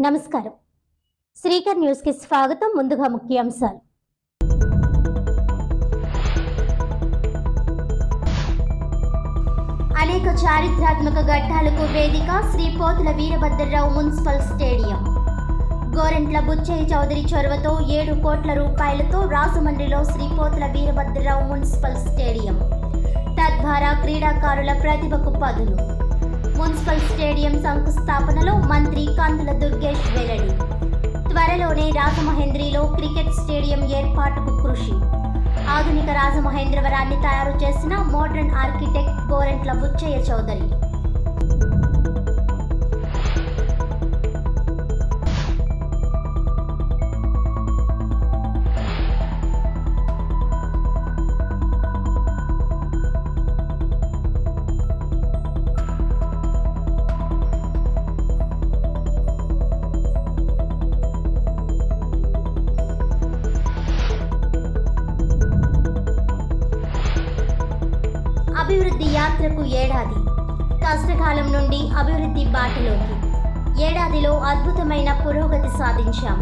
నమస్కారం. శ్రీకర్ న్యూస్ కి స్వాగతం. ముందుగా ముఖ్యాంశాలు. అనేక చారిత్రాత్మక ఘట్టాలకు వేదిక శ్రీ పోతుల వీరభద్రరావు మున్సిపల్ స్టేడియం. గోరెంట్ల బుచ్చయ్య చౌదరి చొరవతో 7 కోట్ల రూపాయలతో రాజమండ్రిలో శ్రీ పోతుల వీరభద్రరావు మున్సిపల్ స్టేడియం. తద్వారా క్రీడాకారుల ప్రతిభకు పదును. మున్సిపల్ స్టేడియం శంకుస్థాపనలో మంత్రి కందుల దుర్గేష్ వెల్లడి. త్వరలోనే రాజమహేంద్రిలో క్రికెట్ స్టేడియం ఏర్పాటుకు కృషి. ఆధునిక రాజమహేంద్రవరాన్ని తయారు చేసిన మోడర్న్ ఆర్కిటెక్ట్ గోరెంట్ల బుచ్చయ్య చౌదరి. అభివృద్ధి యాత్రకు ఏడాది. కష్టకాలం నుండి అభివృద్ధి బాటలోకి. ఏడాదిలో అద్భుతమైన పురోగతి సాధించాం.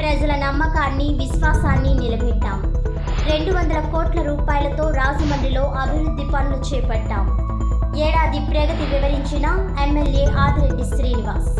ప్రజల నమ్మకాన్ని, విశ్వాసాన్ని నిలబెట్టాం. 200 కోట్ల రూపాయలతో రాజమండ్రిలో అభివృద్ధి పనులు చేపట్టాం. ఏడాది ప్రగతి వివరించిన ఎమ్మెల్యే ఆదిరెడ్డి శ్రీనివాస్.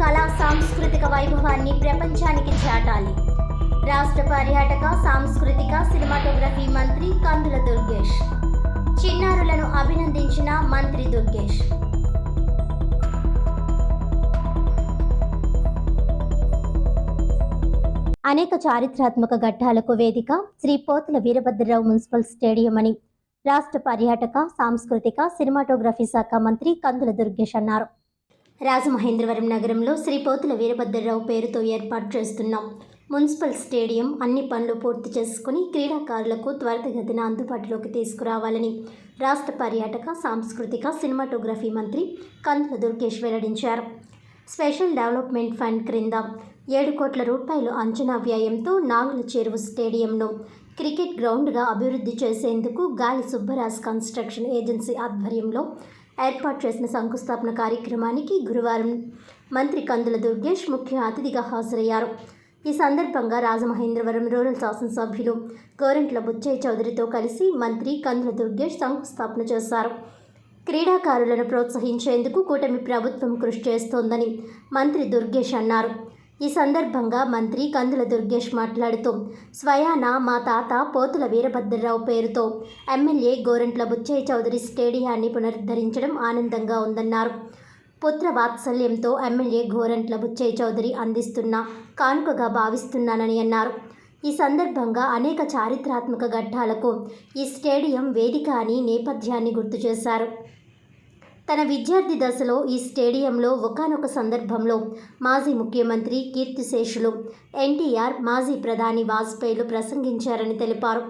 కళా సాంస్కృతిక వైభవాన్ని ప్రపంచానికి చాటాలి. రాష్ట్ర పర్యాటక, సాంస్కృతిక, సినిమాటోగ్రఫీ మంత్రి కందుల దుర్గేష్. చిన్నారులను అభినందించిన మంత్రి దుర్గేష్. అనేక చారిత్రాత్మక ఘట్టాలకు వేదిక శ్రీ పోతుల వీరభద్రరావు మున్సిపల్ స్టేడియం అని రాష్ట్ర పర్యాటక, సాంస్కృతిక, సినిమాటోగ్రఫీ శాఖ మంత్రి కందుల దుర్గేష్ అన్నారు. రాజమహేంద్రవరం నగరంలో శ్రీ పోతుల వీరభద్రరావు పేరుతో ఏర్పాటు చేస్తున్నాం మున్సిపల్ స్టేడియం అన్ని పనులు పూర్తి చేసుకుని క్రీడాకారులకు త్వరితగతిన అందుబాటులోకి తీసుకురావాలని రాష్ట్ర పర్యాటక, సాంస్కృతిక, సినిమాటోగ్రఫీ మంత్రి కందుల దుర్గేష్ వెల్లడించారు. స్పెషల్ డెవలప్మెంట్ ఫండ్ క్రింద 7 కోట్ల రూపాయలు అంచనా వ్యయంతో నాగుల చెరువు స్టేడియంను క్రికెట్ గ్రౌండ్గా అభివృద్ధి చేసేందుకు గాలి సుబ్బరాజ్ కన్స్ట్రక్షన్ ఏజెన్సీ ఆధ్వర్యంలో ఏర్పాటు చేసిన శంకుస్థాపన కార్యక్రమానికి గురువారం మంత్రి కందుల దుర్గేష్ ముఖ్య అతిథిగా హాజరయ్యారు. ఈ సందర్భంగా రాజమహేంద్రవరం రూరల్ శాసనసభ్యులు గోరెంట్ల బుచ్చయ్య చౌదరితో కలిసి మంత్రి కందుల దుర్గేష్ శంకుస్థాపన చేశారు. క్రీడాకారులను ప్రోత్సహించేందుకు కూటమి ప్రభుత్వం కృషి చేస్తోందని మంత్రి దుర్గేష్ అన్నారు. ఈ సందర్భంగా మంత్రి కందుల దుర్గేష్ మాట్లాడుతూ స్వయాన మా తాత పోతుల వీరభద్రరావు పేరుతో ఎమ్మెల్యే గోరెంట్ల బుచ్చయ్య చౌదరి స్టేడియాన్ని పునరుద్ధరించడం ఆనందంగా ఉందన్నారు. పుత్ర వాత్సల్యంతో ఎమ్మెల్యే గోరెంట్ల బుచ్చయ్య చౌదరి అందిస్తున్న కానుకగా భావిస్తున్నానని అన్నారు. ఈ సందర్భంగా అనేక చారిత్రాత్మక ఘట్టాలకు ఈ స్టేడియం వేదిక అని నేపథ్యాన్ని గుర్తు చేశారు. తన విద్యార్థి దశలో ఈ స్టేడియంలో ఒకానొక సందర్భంలో మాజీ ముఖ్యమంత్రి కీర్తిశేషులు ఎన్టీఆర్, మాజీ ప్రధాని వాజ్పేయిలు ప్రసంగించారని తెలిపారు.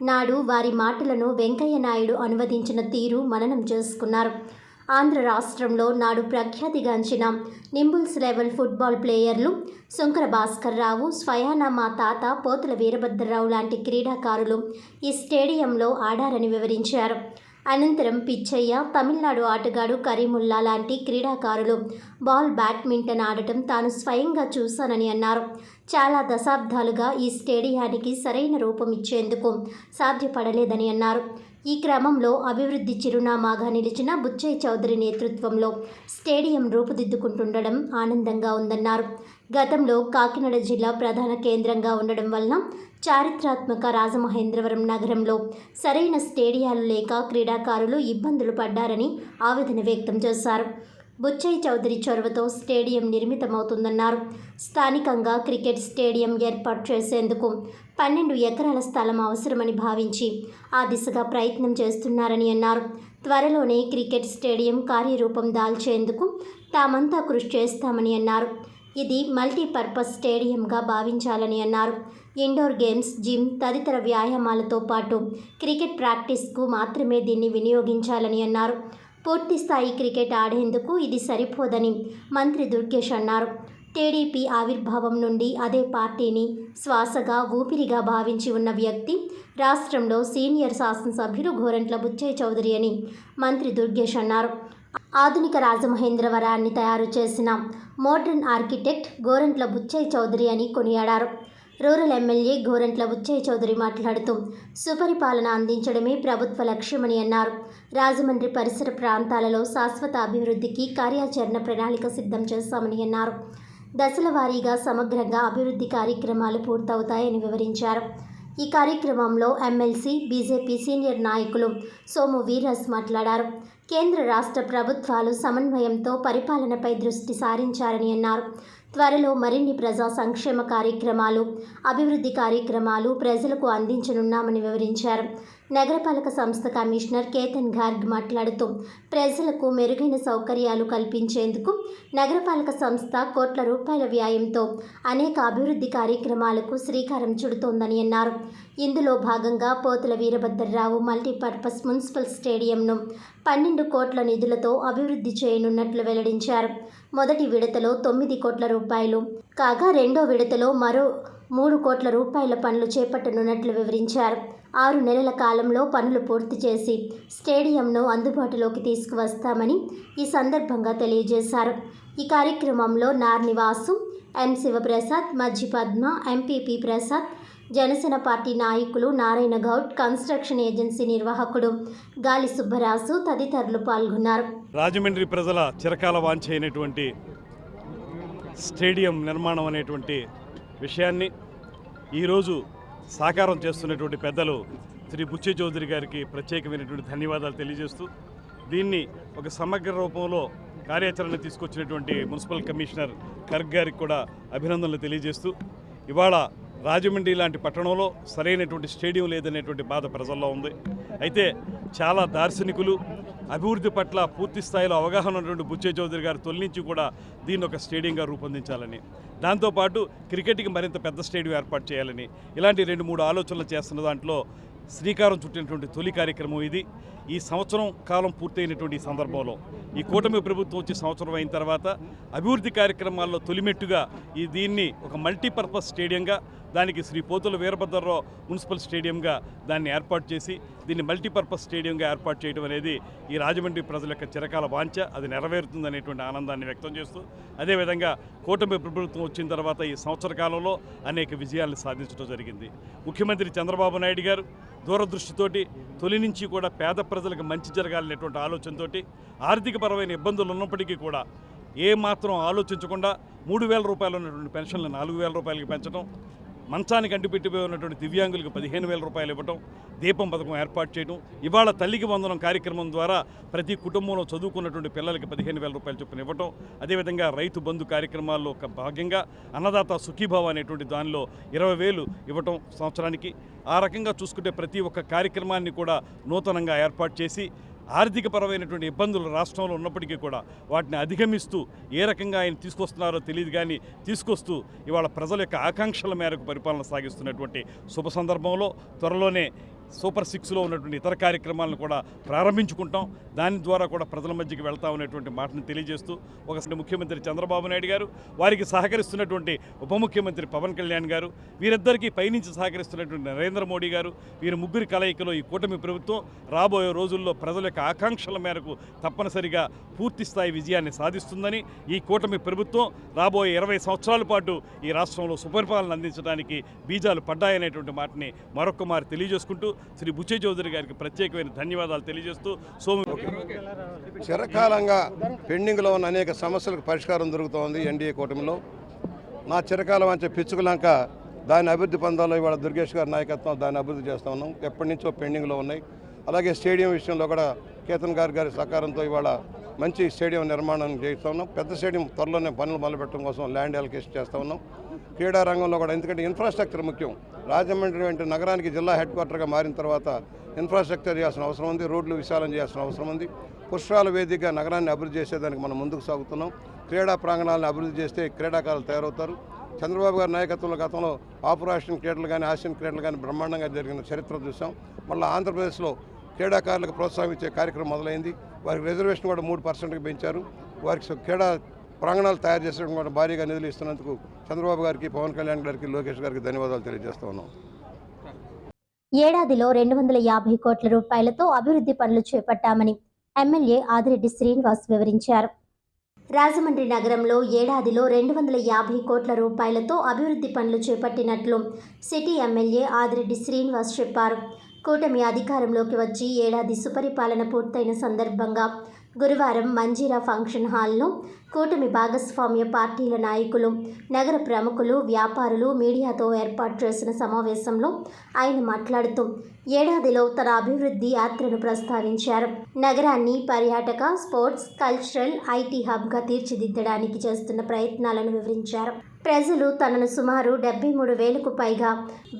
నాడు వారి మాటలను వెంకయ్య నాయుడు అనువదించిన తీరు మననం చేసుకున్నారు. ఆంధ్ర రాష్ట్రంలో నాడు ప్రఖ్యాతిగాంచిన నింబుల్స్ లెవెల్ ఫుట్బాల్ ప్లేయర్లు శంకర భాస్కర్ రావు, స్వయాన మా తాత పోతుల వీరభద్రరావు లాంటి క్రీడాకారులు ఈ స్టేడియంలో ఆడారని వివరించారు. అనంతరం పిచ్చయ్య, తమిళనాడు ఆటగాడు కరీముల్లా లాంటి క్రీడాకారులు బ్యాడ్మింటన్ ఆడటం తాను స్వయంగా చూశానని అన్నారు. చాలా దశాబ్దాలుగా ఈ స్టేడియానికి సరైన రూపం ఇచ్చేందుకు సాధ్యపడలేదని అన్నారు. ఈ క్రమంలో అభివృద్ధి చిరునామాగా నిలిచిన బుచ్చయ్య చౌదరి నేతృత్వంలో స్టేడియం రూపుదిద్దుకుంటుండడం ఆనందంగా ఉందన్నారు. గతంలో కాకినాడ జిల్లా ప్రధాన కేంద్రంగా ఉండడం వలన చారిత్రాత్మక రాజమహేంద్రవరం నగరంలో సరైన స్టేడియాలు లేక క్రీడాకారులు ఇబ్బందులు పడ్డారని ఆవేదన వ్యక్తం చేశారు. బుచ్చయ్య చౌదరి చొరవతో స్టేడియం నిర్మితమవుతుందన్నారు. స్థానికంగా క్రికెట్ స్టేడియం ఏర్పాటు చేసేందుకు 12 ఎకరాల స్థలం అవసరమని భావించి ఆ దిశగా ప్రయత్నం చేస్తున్నారని అన్నారు. త్వరలోనే క్రికెట్ స్టేడియం కార్యరూపం దాల్చేందుకు తామంతా కృషి చేస్తామని అన్నారు. ఇది మల్టీపర్పస్ స్టేడియంగా భావించాలని అన్నారు. ఇండోర్ గేమ్స్, జిమ్ తదితర వ్యాయామాలతో పాటు క్రికెట్ ప్రాక్టీస్కు మాత్రమే దీన్ని వినియోగించాలని అన్నారు. పూర్తిస్థాయి క్రికెట్ ఆడేందుకు ఇది సరిపోదని మంత్రి దుర్గేష్ అన్నారు. టీడీపీ ఆవిర్భావం నుండి అదే పార్టీని శ్వాసగా, ఊపిరిగా భావించి ఉన్న వ్యక్తి రాష్ట్రంలో సీనియర్ శాసనసభ్యుడు గోరంట్ల బుచ్చయ్య చౌదరి అని మంత్రి దుర్గేష్ అన్నారు. ఆధునిక రాజమహేంద్రవరాన్ని తయారు చేసిన మోడ్రన్ ఆర్కిటెక్ట్ గోరంట్ల బుచ్చయ్య చౌదరి అని కొనియాడారు. రూరల్ ఎమ్మెల్యే గోరంట్ల బుచ్చయ్య చౌదరి మాట్లాడుతూ సుపరిపాలన అందించడమే ప్రభుత్వ లక్ష్యమని అన్నారు. రాజమండ్రి పరిసర ప్రాంతాలలో శాశ్వత అభివృద్ధికి కార్యాచరణ ప్రణాళిక సిద్ధం చేశామని అన్నారు. దశల వారీగా సమగ్రంగా అభివృద్ధి కార్యక్రమాలు పూర్తవుతాయని వివరించారు. ఈ కార్యక్రమంలో ఎమ్మెల్సీ, బీజేపీ సీనియర్ నాయకులు సోము వీర్రాజ్ మాట్లాడారు. కేంద్ర రాష్ట్ర ప్రభుత్వాలు సమన్వయంతో పరిపాలనపై దృష్టి సారించారని అన్నారు. త్వరలో మరిన్ని ప్రజా సంక్షేమ కార్యక్రమాలు, అభివృద్ధి కార్యక్రమాలు ప్రజలకు అందించనున్నామని వివరించారు. నగరపాలక సంస్థ కమిషనర్ కేతన్ గార్గ్ మాట్లాడుతూ ప్రజలకు మెరుగైన సౌకర్యాలు కల్పించేందుకు నగరపాలక సంస్థ కోట్ల రూపాయల వ్యయంతో అనేక అభివృద్ధి కార్యక్రమాలకు శ్రీకారం చుడుతోందని అన్నారు. ఇందులో భాగంగా పోతుల వీరభద్రరావు మల్టీపర్పస్ మున్సిపల్ స్టేడియంను 12 కోట్ల నిధులతో అభివృద్ధి చేయనున్నట్లు వెల్లడించారు. మొదటి విడతలో 9 కోట్ల రూపాయలు కాగా రెండో విడతలో మరో 3 కోట్ల రూపాయల పనులు చేపట్టనున్నట్లు వివరించారు. 6 నెలల కాలంలో పనులు పూర్తి చేసి స్టేడియంను అందుబాటులోకి తీసుకువస్తామని ఈ సందర్భంగా తెలియజేశారు. ఈ కార్యక్రమంలో నార్నివాసు, ఎం శివప్రసాద్, మజ్జి పద్మ, ఎంపీపీ ప్రసాద్, జనసేన పార్టీ నాయకులు నారాయణ గౌడ్, కన్స్ట్రక్షన్ ఏజెన్సీ నిర్వాహకుడు గాలి సుబ్బరాజు తదితరులు పాల్గొన్నారు. రాజమండ్రి ప్రజల చిరకాల వాంఛ అయినటువంటి స్టేడియం నిర్మాణం అనేటువంటి విషయాన్ని ఈరోజు సాకారం చేస్తున్నటువంటి పెద్దలు శ్రీ బుచ్చయ్య చౌదరి గారికి ప్రత్యేకమైనటువంటి ధన్యవాదాలు తెలియజేస్తూ, దీన్ని ఒక సమగ్ర రూపంలో కార్యాచరణ తీసుకొచ్చినటువంటి మున్సిపల్ కమిషనర్ ఖర్గ్ గారికి కూడా అభినందనలు తెలియజేస్తూ, ఇవాళ రాజమండ్రి లాంటి పట్టణంలో సరైనటువంటి స్టేడియం లేదనేటువంటి బాధ ప్రజల్లో ఉంది. అయితే చాలా దార్శనికులు, అభివృద్ధి పట్ల పూర్తి స్థాయిలో అవగాహన ఉన్నటువంటి బుచ్చయ్య చౌదరి గారు తొలి నుంచి కూడా దీన్ని ఒక స్టేడియంగా రూపొందించాలని, దాంతోపాటు క్రికెట్కి మరింత పెద్ద స్టేడియం ఏర్పాటు చేయాలని ఇలాంటి 2-3 ఆలోచనలు చేస్తున్న దాంట్లో శ్రీకారం చుట్టినటువంటి తొలి కార్యక్రమం ఇది. ఈ సంవత్సరం కాలం పూర్తయినటువంటి ఈ సందర్భంలో ఈ కూటమి ప్రభుత్వం వచ్చి సంవత్సరం అయిన తర్వాత అభివృద్ధి కార్యక్రమాల్లో తొలిమెట్టుగా దీన్ని ఒక మల్టీపర్పస్ స్టేడియంగా, దానికి శ్రీ పోతుల వీరభద్రరావు మున్సిపల్ స్టేడియంగా దాన్ని ఏర్పాటు చేసి దీన్ని మల్టీపర్పస్ స్టేడియంగా ఏర్పాటు చేయడం అనేది ఈ రాజమండ్రి ప్రజల యొక్క చిరకాల వాంఛ. అది నెరవేరుతుందనేటువంటి ఆనందాన్ని వ్యక్తం చేస్తూ, అదేవిధంగా కూటమి ప్రభుత్వం వచ్చిన తర్వాత ఈ సంవత్సర కాలంలో అనేక విజయాలను సాధించడం జరిగింది. ముఖ్యమంత్రి చంద్రబాబు నాయుడు గారు దూరదృష్టితోటి తొలి నుంచి కూడా పేద ప్రజలకు మంచి జరగాలనేటువంటి ఆలోచనతోటి ఆర్థికపరమైన ఇబ్బందులు ఉన్నప్పటికీ కూడా ఏమాత్రం ఆలోచించకుండా 3,000 రూపాయలు ఉన్నటువంటి పెన్షన్లు 4,000 రూపాయలకి పెంచడం, మంచానికి అంటిపెట్టిపోయి ఉన్నటువంటి దివ్యాంగులకు 15,000 రూపాయలు ఇవ్వటం, దీపం పథకం ఏర్పాటు చేయడం, ఇవాళ తల్లికి వందనం కార్యక్రమం ద్వారా ప్రతి కుటుంబంలో చదువుకున్నటువంటి పిల్లలకి 15,000 రూపాయలు చొప్పున ఇవ్వటం, అదేవిధంగా రైతు బంధు కార్యక్రమాల్లో ఒక భాగంగా అన్నదాత సుఖీభావ అనేటువంటి దానిలో 20,000 ఇవ్వటం సంవత్సరానికి. ఆ రకంగా చూసుకుంటే ప్రతి ఒక్క కార్యక్రమాన్ని కూడా నూతనంగా ఏర్పాటు చేసి ఆర్థికపరమైనటువంటి ఇబ్బందులు రాష్ట్రంలో ఉన్నప్పటికీ కూడా వాటిని అధిగమిస్తూ ఏ రకంగా ఆయన తీసుకొస్తున్నారో తెలియదు కానీ తీసుకొస్తూ ఇవాళ ప్రజల యొక్క ఆకాంక్షల మేరకు పరిపాలన సాగిస్తున్నటువంటి శుభ సందర్భంలో త్వరలోనే సూపర్ 6లో ఉన్నటువంటి ఇతర కార్యక్రమాలను కూడా ప్రారంభించుకుంటాం. దాని ద్వారా కూడా ప్రజల మధ్యకి వెళ్తా ఉన్నటువంటి మాటను తెలియజేస్తూ, ఒకసారి ముఖ్యమంత్రి చంద్రబాబు నాయుడు గారు, వారికి సహకరిస్తున్నటువంటి ఉప ముఖ్యమంత్రి పవన్ కళ్యాణ్ గారు, వీరిద్దరికీ పైనుంచి సహకరిస్తున్నటువంటి నరేంద్ర మోడీ గారు, వీరి ముగ్గురి కలయికలో ఈ కూటమి ప్రభుత్వం రాబోయే రోజుల్లో ప్రజల యొక్క ఆకాంక్షల మేరకు తప్పనిసరిగా పూర్తి స్థాయి విజయాన్ని సాధిస్తుందని, ఈ కూటమి ప్రభుత్వం రాబోయే 20 సంవత్సరాల పాటు ఈ రాష్ట్రంలో సుపరిపాలన అందించడానికి బీజాలు పడ్డాయనేటువంటి మాటని మరొకమారి తెలియజేసుకుంటూ శ్రీ బుచ్చయ్య చౌదరి గారికి ప్రత్యేకమైన ధన్యవాదాలు తెలియజేస్తూ, చిరకాలంగా పెండింగ్లో ఉన్న అనేక సమస్యలకు పరిష్కారం దొరుకుతోంది ఎన్డీఏ కూటమిలో. నా చిరకాలం అంటే పిచ్చుకులంక దాన్ని అభివృద్ధి పొందాలో ఇవాళ దుర్గేష్ గారి నాయకత్వం దాన్ని అభివృద్ధి చేస్తూ ఉన్నాం. ఎప్పటి నుంచో పెండింగ్లో ఉన్నాయి. అలాగే స్టేడియం విషయంలో కూడా కేతన్ గారి సహకారంతో ఇవాళ మంచి స్టేడియం నిర్మాణం చేస్తూ ఉన్నాం. పెద్ద స్టేడియం త్వరలోనే పనులు మొదలుపెట్టడం కోసం ల్యాండ్ అలొకేషన్ చేస్తూ ఉన్నాం. క్రీడా రంగంలో కూడా, ఎందుకంటే ఇన్ఫ్రాస్ట్రక్చర్ ముఖ్యం. రాజమండ్రి వంటి నగరానికి జిల్లా హెడ్ క్వార్టర్గా మారిన తర్వాత ఇన్ఫ్రాస్ట్రక్చర్ చేయాల్సిన అవసరం ఉంది, రోడ్లు విశాలం చేయాల్సిన అవసరం ఉంది. పుష్కరాల వేదికగా నగరాన్ని అభివృద్ధి చేసేదానికి మనం ముందుకు సాగుతున్నాం. క్రీడా ప్రాంగణాలను అభివృద్ధి చేస్తే క్రీడాకారులు తయారవుతారు. చంద్రబాబు గారి నాయకత్వంలో గతంలో ఆపరేషన్ క్రీడలు కానీ ఆసియన్ క్రీడలు కానీ బ్రహ్మాండంగా జరిగిన చరిత్ర చూసాం. మళ్ళీ ఆంధ్రప్రదేశ్లో క్రీడాకారులకు ప్రోత్సాహం ఇచ్చే కార్యక్రమం మొదలైంది. వారికి రిజర్వేషన్ కూడా 3% పెంచారు. వారికి క్రీడా ప్రాంగణాలు తయారు చేసడం కూడా భారీగా నిధులు ఇస్తున్నందుకు చంద్రబాబు గారికి, పవన్ కళ్యాణ్ గారికి, లోకేష్ గారికి ధన్యవాదాలు తెలియజేస్తూ ఉన్నాం. ఏడాదిలో 250 కోట్ల రూపాయలతో అభివృద్ధి పనులు చేపట్టామని ఎమ్మెల్యే ఆదిరెడ్డి శ్రీనివాస్ వివరించారు. రాజమండ్రి నగరంలో ఏడాదిలో 250 కోట్ల రూపాయలతో అభివృద్ధి పనులు చేపట్టినట్లు సిటీ ఎమ్మెల్యే ఆదిరెడ్డి శ్రీనివాస్ చెప్పారు. కూటమి అధికారంలోకి వచ్చి ఏడాది సుపరిపాలన పూర్తయిన సందర్భంగా గురువారం మంజీరా ఫంక్షన్ హాల్లో కూటమి భాగస్వామ్య పార్టీల నాయకులు, నగర ప్రముఖులు, వ్యాపారులు, మీడియాతో ఏర్పాటు చేసిన సమావేశంలో ఆయన మాట్లాడుతూ ఏడాదిలో తన అభివృద్ధి యాత్రను ప్రస్తావించారు. నగరాన్ని పర్యాటక, స్పోర్ట్స్, కల్చరల్, ఐటీ హబ్గా తీర్చిదిద్దడానికి చేస్తున్న ప్రయత్నాలను వివరించారు. ప్రజలు తనను సుమారు 73,000కు పైగా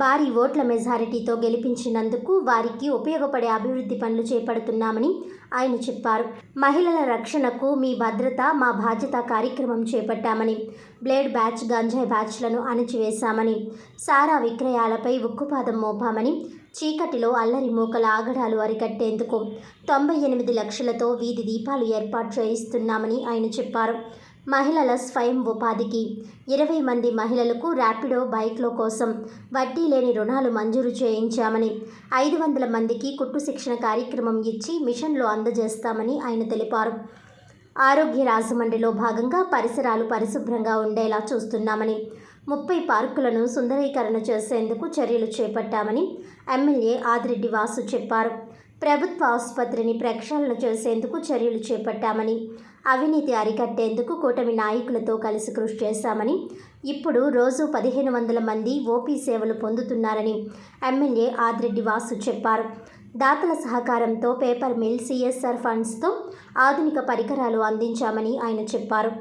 భారీ ఓట్ల మెజారిటీతో గెలిపించినందుకు వారికి ఉపయోగపడే అభివృద్ధి పనులు చేపడుతున్నామని ఆయన చెప్పారు. మహిళల రక్షణకు మీ భద్రత మా బాధ్యత కార్యక్రమం చేపట్టామని, బ్లేడ్ బ్యాచ్, గంజాయి బ్యాచ్లను అణిచివేశామని, సారా విక్రయాలపై ఉక్కుపాదం మోపామని, చీకటిలో అల్లరి మూకల ఆగడాలు అరికట్టేందుకు 98 లక్షలతో వీధి దీపాలు ఏర్పాటు చేయిస్తున్నామని ఆయన చెప్పారు. మహిళల స్వయం ఉపాధికి 20 మంది మహిళలకు ర్యాపిడో బైక్ల కోసం వడ్డీ లేని రుణాలు మంజూరు చేయించామని, 500 మందికి కుట్టు శిక్షణ కార్యక్రమం ఇచ్చి మిషన్లు అందజేస్తామని ఆయన తెలిపారు. ఆరోగ్య రాజమండ్రిలో భాగంగా పరిసరాలు పరిశుభ్రంగా ఉండేలా చూస్తున్నామని, 30 పార్కులను సుందరీకరణ చేసేందుకు చర్యలు చేపట్టామని ఎమ్మెల్యే ఆదిరెడ్డి వాసు చెప్పారు. ప్రభుత్వ ఆసుపత్రిని ప్రక్షాళన చేసేందుకు చర్యలు చేపట్టామని, అవినీతి అరికట్టేందుకు కూటమి నాయకులతో కలిసి కృషి చేశామని, ఇప్పుడు రోజు 1,500 మంది ఓపీ సేవలు పొందుతున్నారని ఎమ్మెల్యే ఆదిరెడ్డి వాసు చెప్పారు. దాతల సహకారంతో పేపర్ మిల్, సిఎస్ఆర్ ఫండ్స్తో ఆధునిక పరికరాలు అందించామని ఆయన చెప్పారు.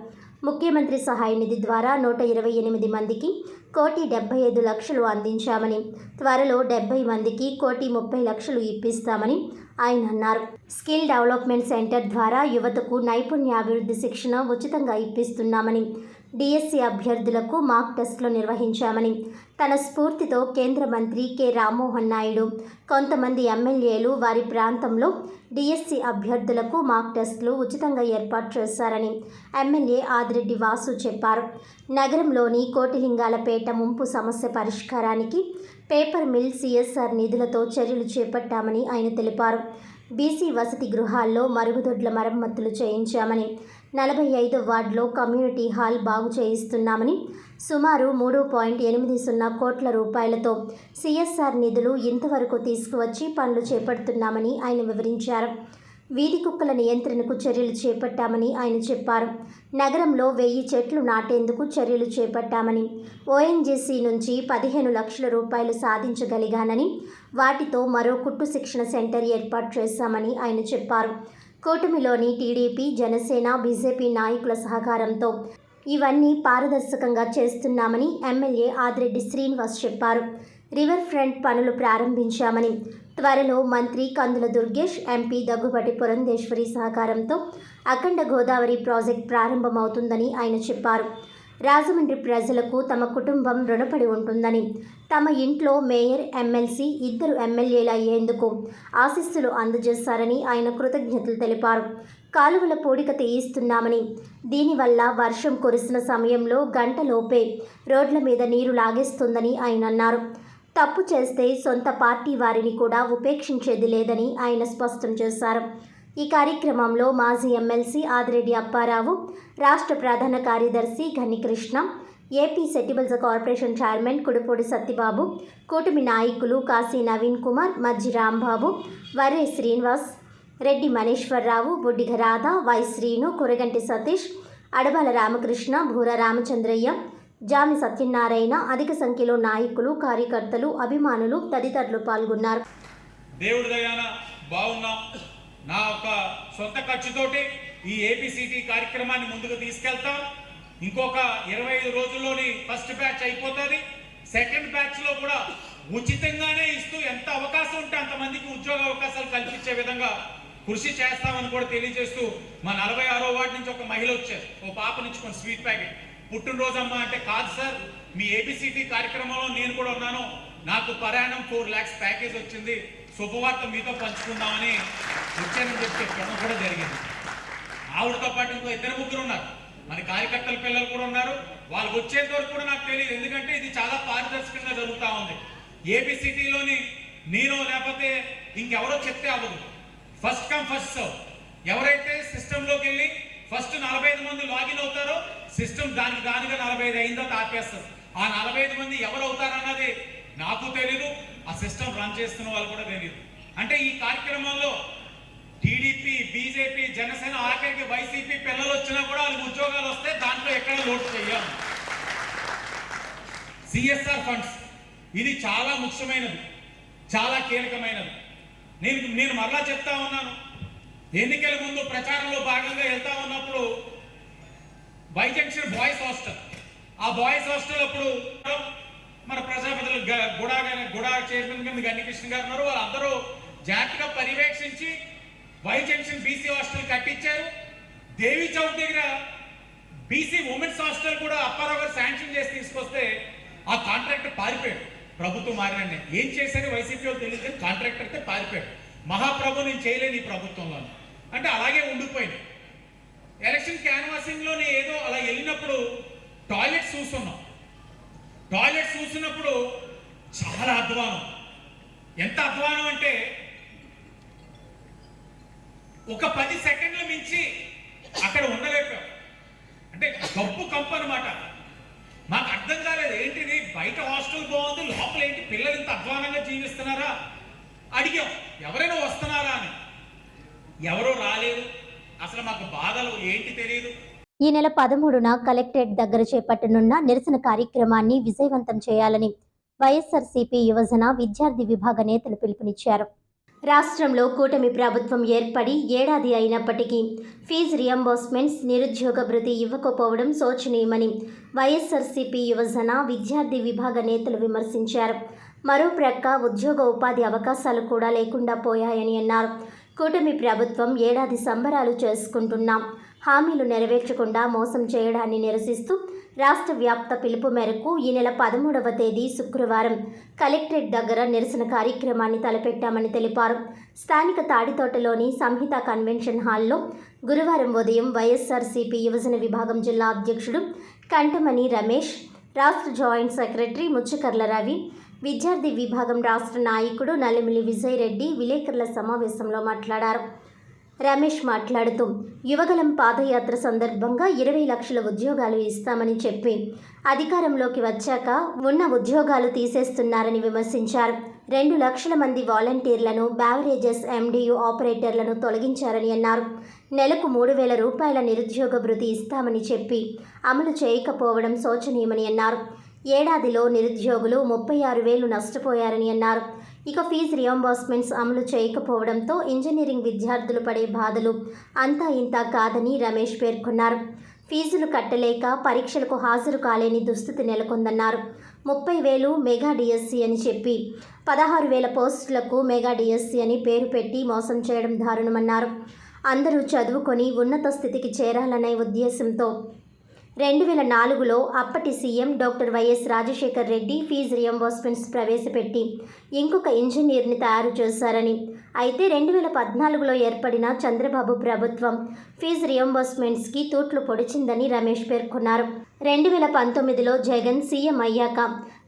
ముఖ్యమంత్రి సహాయ నిధి ద్వారా 128 మందికి 1,75,00,000 అందించామని, త్వరలో 70 మందికి 1,30,00,000 ఇప్పిస్తామని ఆయన అన్నారు. స్కిల్ డెవలప్మెంట్ సెంటర్ ద్వారా యువతకు నైపుణ్యాభివృద్ధి శిక్షణ ఉచితంగా ఇప్పిస్తున్నామని, డిఎస్సి అభ్యర్థులకు మాక్ టెస్టులు నిర్వహించామని, తన స్ఫూర్తితో కేంద్ర మంత్రి కె రామ్మోహన్ నాయుడు, కొంతమంది ఎమ్మెల్యేలు వారి ప్రాంతంలో డిఎస్సి అభ్యర్థులకు మాక్ టెస్టులు ఉచితంగా ఏర్పాటు చేశారని ఎమ్మెల్యే ఆదిరెడ్డి వాసు చెప్పారు. నగరంలోని కోటిలింగాలపేట ముంపు సమస్య పరిష్కారానికి పేపర్ మిల్, సిఎస్ఆర్ నిధులతో చర్యలు చేపట్టామని ఆయన తెలిపారు. బీసీ వసతి గృహాల్లో మరుగుదొడ్ల మరమ్మతులు చేయించామని, 45వ వార్డులో కమ్యూనిటీ హాల్ బాగు చేయిస్తున్నామని, సుమారు 3.80 కోట్ల రూపాయలతో సిఎస్ఆర్ నిధులు ఇంతవరకు తీసుకువచ్చి పనులు చేపడుతున్నామని ఆయన వివరించారు. వీధి కుక్కల నియంత్రణకు చర్యలు చేపట్టామని ఆయన చెప్పారు. నగరంలో 1000 చెట్లు నాటేందుకు చర్యలు చేపట్టామని, ఓఎన్జీసీ నుంచి 15 లక్షల రూపాయలు సాధించగలిగానని, వాటితో మరో కుట్టు శిక్షణ సెంటర్ ఏర్పాటు చేశామని ఆయన చెప్పారు. కూటమిలోని టీడీపీ, జనసేన, బీజేపీ నాయకుల సహకారంతో ఇవన్నీ పారదర్శకంగా చేస్తున్నామని ఎమ్మెల్యే ఆదిరెడ్డి శ్రీనివాస్ చెప్పారు. రివర్ ఫ్రంట్ పనులు ప్రారంభించామని, త్వరలో మంత్రి కందుల దుర్గేష్, ఎంపీ దగ్గుబాటి పురంధేశ్వరి సహకారంతో అఖండ గోదావరి ప్రాజెక్ట్ ప్రారంభమవుతుందని ఆయన చెప్పారు. రాజమండ్రి ప్రజలకు తమ కుటుంబం రుణపడి ఉంటుందని, తమ ఇంట్లో మేయర్, ఎమ్మెల్సీ, 2 ఎమ్మెల్యేలు అయ్యేందుకు ఆశీస్సులు అందజేశారని ఆయన కృతజ్ఞతలు తెలిపారు. కాలువల పూడిక తీయిస్తున్నామని, దీనివల్ల వర్షం కురిసిన సమయంలో గంటలోపే రోడ్ల మీద నీరు లాగేస్తుందని ఆయన అన్నారు. తప్పు చేస్తే సొంత పార్టీ వారిని కూడా ఉపేక్షించేది లేదని ఆయన స్పష్టం చేశారు. ఈ కార్యక్రమంలో మాజీ ఎమ్మెల్సీ ఆదిరెడ్డి అప్పారావు, రాష్ట్ర ప్రధాన కార్యదర్శి ఘనికృష్ణ, ఏపీ సెటిబుల్స్ కార్పొరేషన్ చైర్మన్ కుడుపూడి సత్యబాబు, కూటమి నాయకులు కాశీ నవీన్ కుమార్, మజ్జి రాంబాబు, వర్రే శ్రీనివాస్, రెడ్డి మనీశ్వరరావు, బుడ్డిగ రాధ, వై శ్రీను, కురగంటి సతీష్, అడబాల రామకృష్ణ, భూర రామచంద్రయ్య, జామి సత్యనారాయణ, అధిక సంఖ్యలో నాయకులు, కార్యకర్తలు, అభిమానులు తదితరులు పాల్గొన్నారు. దేవుడి దయాన బాగున్నా. నా ఒక సొంత ఖర్చుతోటి ఈ ఏపీసీటీ కార్యక్రమాన్ని ముందుకు తీసుకెళ్తాం. ఇంకొక 25 రోజుల్లోని ఫస్ట్ బ్యాచ్ అయిపోతుంది. సెకండ్ బ్యాచ్లో కూడా ఉచితంగానే ఇస్తూ ఎంత అవకాశం ఉంటే అంతమందికి ఉద్యోగ అవకాశాలు కల్పించే విధంగా కృషి చేస్తామని కూడా తెలియజేస్తూ, మా 46వ వార్డు నుంచి ఒక మహిళ వచ్చారు. ఓ పాప నుంచి కొన్ని స్వీట్ ప్యాకెట్ పుట్టినరోజమ్మ అంటే కాదు సార్, మీ ఏబిసిటీ కార్యక్రమంలో నేను కూడా ఉన్నాను, నాకు ప్రయాణం 4 lakhs ప్యాకేజ్ వచ్చింది, శుభవార్త మీతో పంచుకుందామని వచ్చానని చెప్పడం కూడా జరిగింది. ఆవిడతో పాటు ఇంకో 2-3 ఉన్నారు, మన కార్యకర్తల పిల్లలు కూడా ఉన్నారు. వాళ్ళకి వచ్చేంత వరకు కూడా నాకు తెలియదు, ఎందుకంటే ఇది చాలా పారదర్శకంగా జరుగుతూ ఉంది. ఏబిసిటీలోని నేను లేకపోతే ఇంకెవరో చెప్తే అవ్వదు, ఫస్ట్ కమ్ ఫస్ట్ సర్వ్. ఎవరైతే సిస్టంలోకి వెళ్ళి ఫస్ట్ 45 మంది లాగిన్ అవుతారో సిస్టమ్ దానికి 45 అయిందో ఆపేస్తారు. ఆ 45 మంది ఎవరు అవుతారన్నది నాకు తెలీదు, ఆ సిస్టమ్ రన్ చేస్తున్న వాళ్ళు కూడా తెలియదు. అంటే ఈ కార్యక్రమంలో టీడీపీ, బీజేపీ, జనసేన, ఆఖరికి వైసీపీ పిల్లలు వచ్చినా కూడా వాళ్ళకి ఉద్యోగాలు వస్తే దాంట్లో ఎక్కడ లోటు చేయం. సిఎస్ఆర్ ఫండ్స్ ఇది చాలా ముఖ్యమైనది, చాలా కీలకమైనది. నేను మరలా చెప్తా ఉన్నాను, ఎన్నికల ముందు ప్రచారంలో భాగంగా వెళ్తా ఉన్నప్పుడు వై జంక్షన్ బాయ్స్ హాస్టల్, ఆ బాయ్స్ హాస్టల్ అప్పుడు మన ప్రజాప్రతినిధులు గుడా చైర్మన్ కింద గన్నికృష్ణ గారు ఉన్నారు, వాళ్ళందరూ జాగ్రత్తగా పర్యవేక్షించి వై జంక్షన్ బీసీ హాస్టల్ కట్టించారు. దేవి చౌక్ దగ్గర బీసీ ఉమెన్స్ హాస్టల్ కూడా అప్పారావు గారు శాంక్షన్ చేసి తీసుకొస్తే ఆ కాంట్రాక్టర్ పారిపోయాడు. ప్రభుత్వం మారినండి ఏం చేశారు వైసీపీ వాళ్ళు తెలియదు, కాంట్రాక్టర్ అయితే పారిపోయాడు. మహాప్రభు నేను చేయలేను ఈ ప్రభుత్వంలో అంటే అలాగే ఉండిపోయింది. ఎలక్షన్ క్యాన్వాసింగ్లోనే ఏదో అలా వెళ్ళినప్పుడు టాయిలెట్స్ చూస్తున్నాం. టాయిలెట్స్ చూసినప్పుడు చాలా అధ్వానం. ఎంత అధ్వానం అంటే ఒక 10 సెకండ్ల మించి అక్కడ ఉండలేపాం. అంటే గొప్ప కంపు అనమాట. మాకు అర్థం కాలేదు, ఏంటిది బయట హాస్టల్ బాగుంది, లోపల ఏంటి పిల్లలు ఇంత అధ్వానంగా జీవిస్తున్నారా అడిగాం, ఎవరైనా వస్తున్నారా అని. ఎవరో రాలేదు. అసలు మాకు బాధలు ఏంటి తెలియదు. ఈ నెల 13న కలెక్టరేట్ దగ్గర చేపట్టనున్న నిరసన కార్యక్రమాన్ని విజయవంతం చేయాలని వైఎస్ఆర్సీపీ యువజన విద్యార్థి విభాగ నేతలు పిలుపునిచ్చారు. రాష్ట్రంలో కూటమి ప్రభుత్వం ఏర్పడి ఏడాది అయినప్పటికీ ఫీజు రియంబర్స్మెంట్స్, నిరుద్యోగ భృతి ఇవ్వకపోవడం శోచనీయమని వైఎస్ఆర్సీపీ యువజన విద్యార్థి విభాగ నేతలు విమర్శించారు. మరో ప్రక్క ఉద్యోగ ఉపాధి అవకాశాలు కూడా లేకుండా పోయాయని అన్నారు. కూటమి ప్రభుత్వం ఏడాది సంబరాలు చేసుకుంటున్నాం, హామీలు నెరవేర్చకుండా మోసం చేయడాన్ని నిరసిస్తూ రాష్ట్ర వ్యాప్త పిలుపు మేరకు ఈ నెల 13వ తేదీ శుక్రవారం కలెక్టరేట్ దగ్గర నిరసన కార్యక్రమాన్ని తలపెట్టామని తెలిపారు. స్థానిక తాడితోటలోని సంహిత కన్వెన్షన్ హాల్లో గురువారం ఉదయం వైఎస్ఆర్సీపీ యువజన విభాగం జిల్లా అధ్యక్షుడు కంటమణి రమేష్, రాష్ట్ర జాయింట్ సెక్రటరీ ముచ్చకర్ల రవి, విద్యార్థి విభాగం రాష్ట్ర నాయకుడు నలిమిలి విజయ్ రెడ్డి విలేకరుల సమావేశంలో మాట్లాడారు. రమేష్ మాట్లాడుతూ యువగలం పాదయాత్ర సందర్భంగా 20 లక్షల ఉద్యోగాలు ఇస్తామని చెప్పి అధికారంలోకి వచ్చాక ఉన్న ఉద్యోగాలు తీసేస్తున్నారని విమర్శించారు. 2 లక్షల మంది వాలంటీర్లను, బ్యావరేజెస్, ఎండియు ఆపరేటర్లను తొలగించారని అన్నారు. నెలకు 3,000 రూపాయల నిరుద్యోగ భృతి ఇస్తామని చెప్పి అమలు చేయకపోవడం శోచనీయమని అన్నారు. ఏడాదిలో నిరుద్యోగులు 36,000 నష్టపోయారని అన్నారు. ఇక ఫీజు రియంబర్స్మెంట్స్ అమలు చేయకపోవడంతో ఇంజనీరింగ్ విద్యార్థులు పడే బాధలు అంతా ఇంత కాదని రమేష్ పేర్కొన్నారు. ఫీజులు కట్టలేక పరీక్షలకు హాజరు కాలేని దుస్థితి నెలకొందన్నారు. 30,000 మెగా డిఎస్సి అని చెప్పి 16,000 పోస్టులకు మెగా డిఎస్సి అని పేరు పెట్టి మోసం చేయడం దారుణమన్నారు. అందరూ చదువుకొని ఉన్నత స్థితికి చేరాలనే ఉద్దేశంతో 2004లో అప్పటి CM doctor YS Rajasekhar Reddy fee reimbursements ప్రవేశపెట్టి ఇంకొక ఇంజనీర్ని తయారు చేశారని, అయితే 2014లో ఏర్పడిన చంద్రబాబు ప్రభుత్వం ఫీజు రియంబర్స్మెంట్స్కి తూట్లు పొడిచిందని రమేష్ పేర్కొన్నారు. 2019లో జగన్ సీఎం అయ్యాక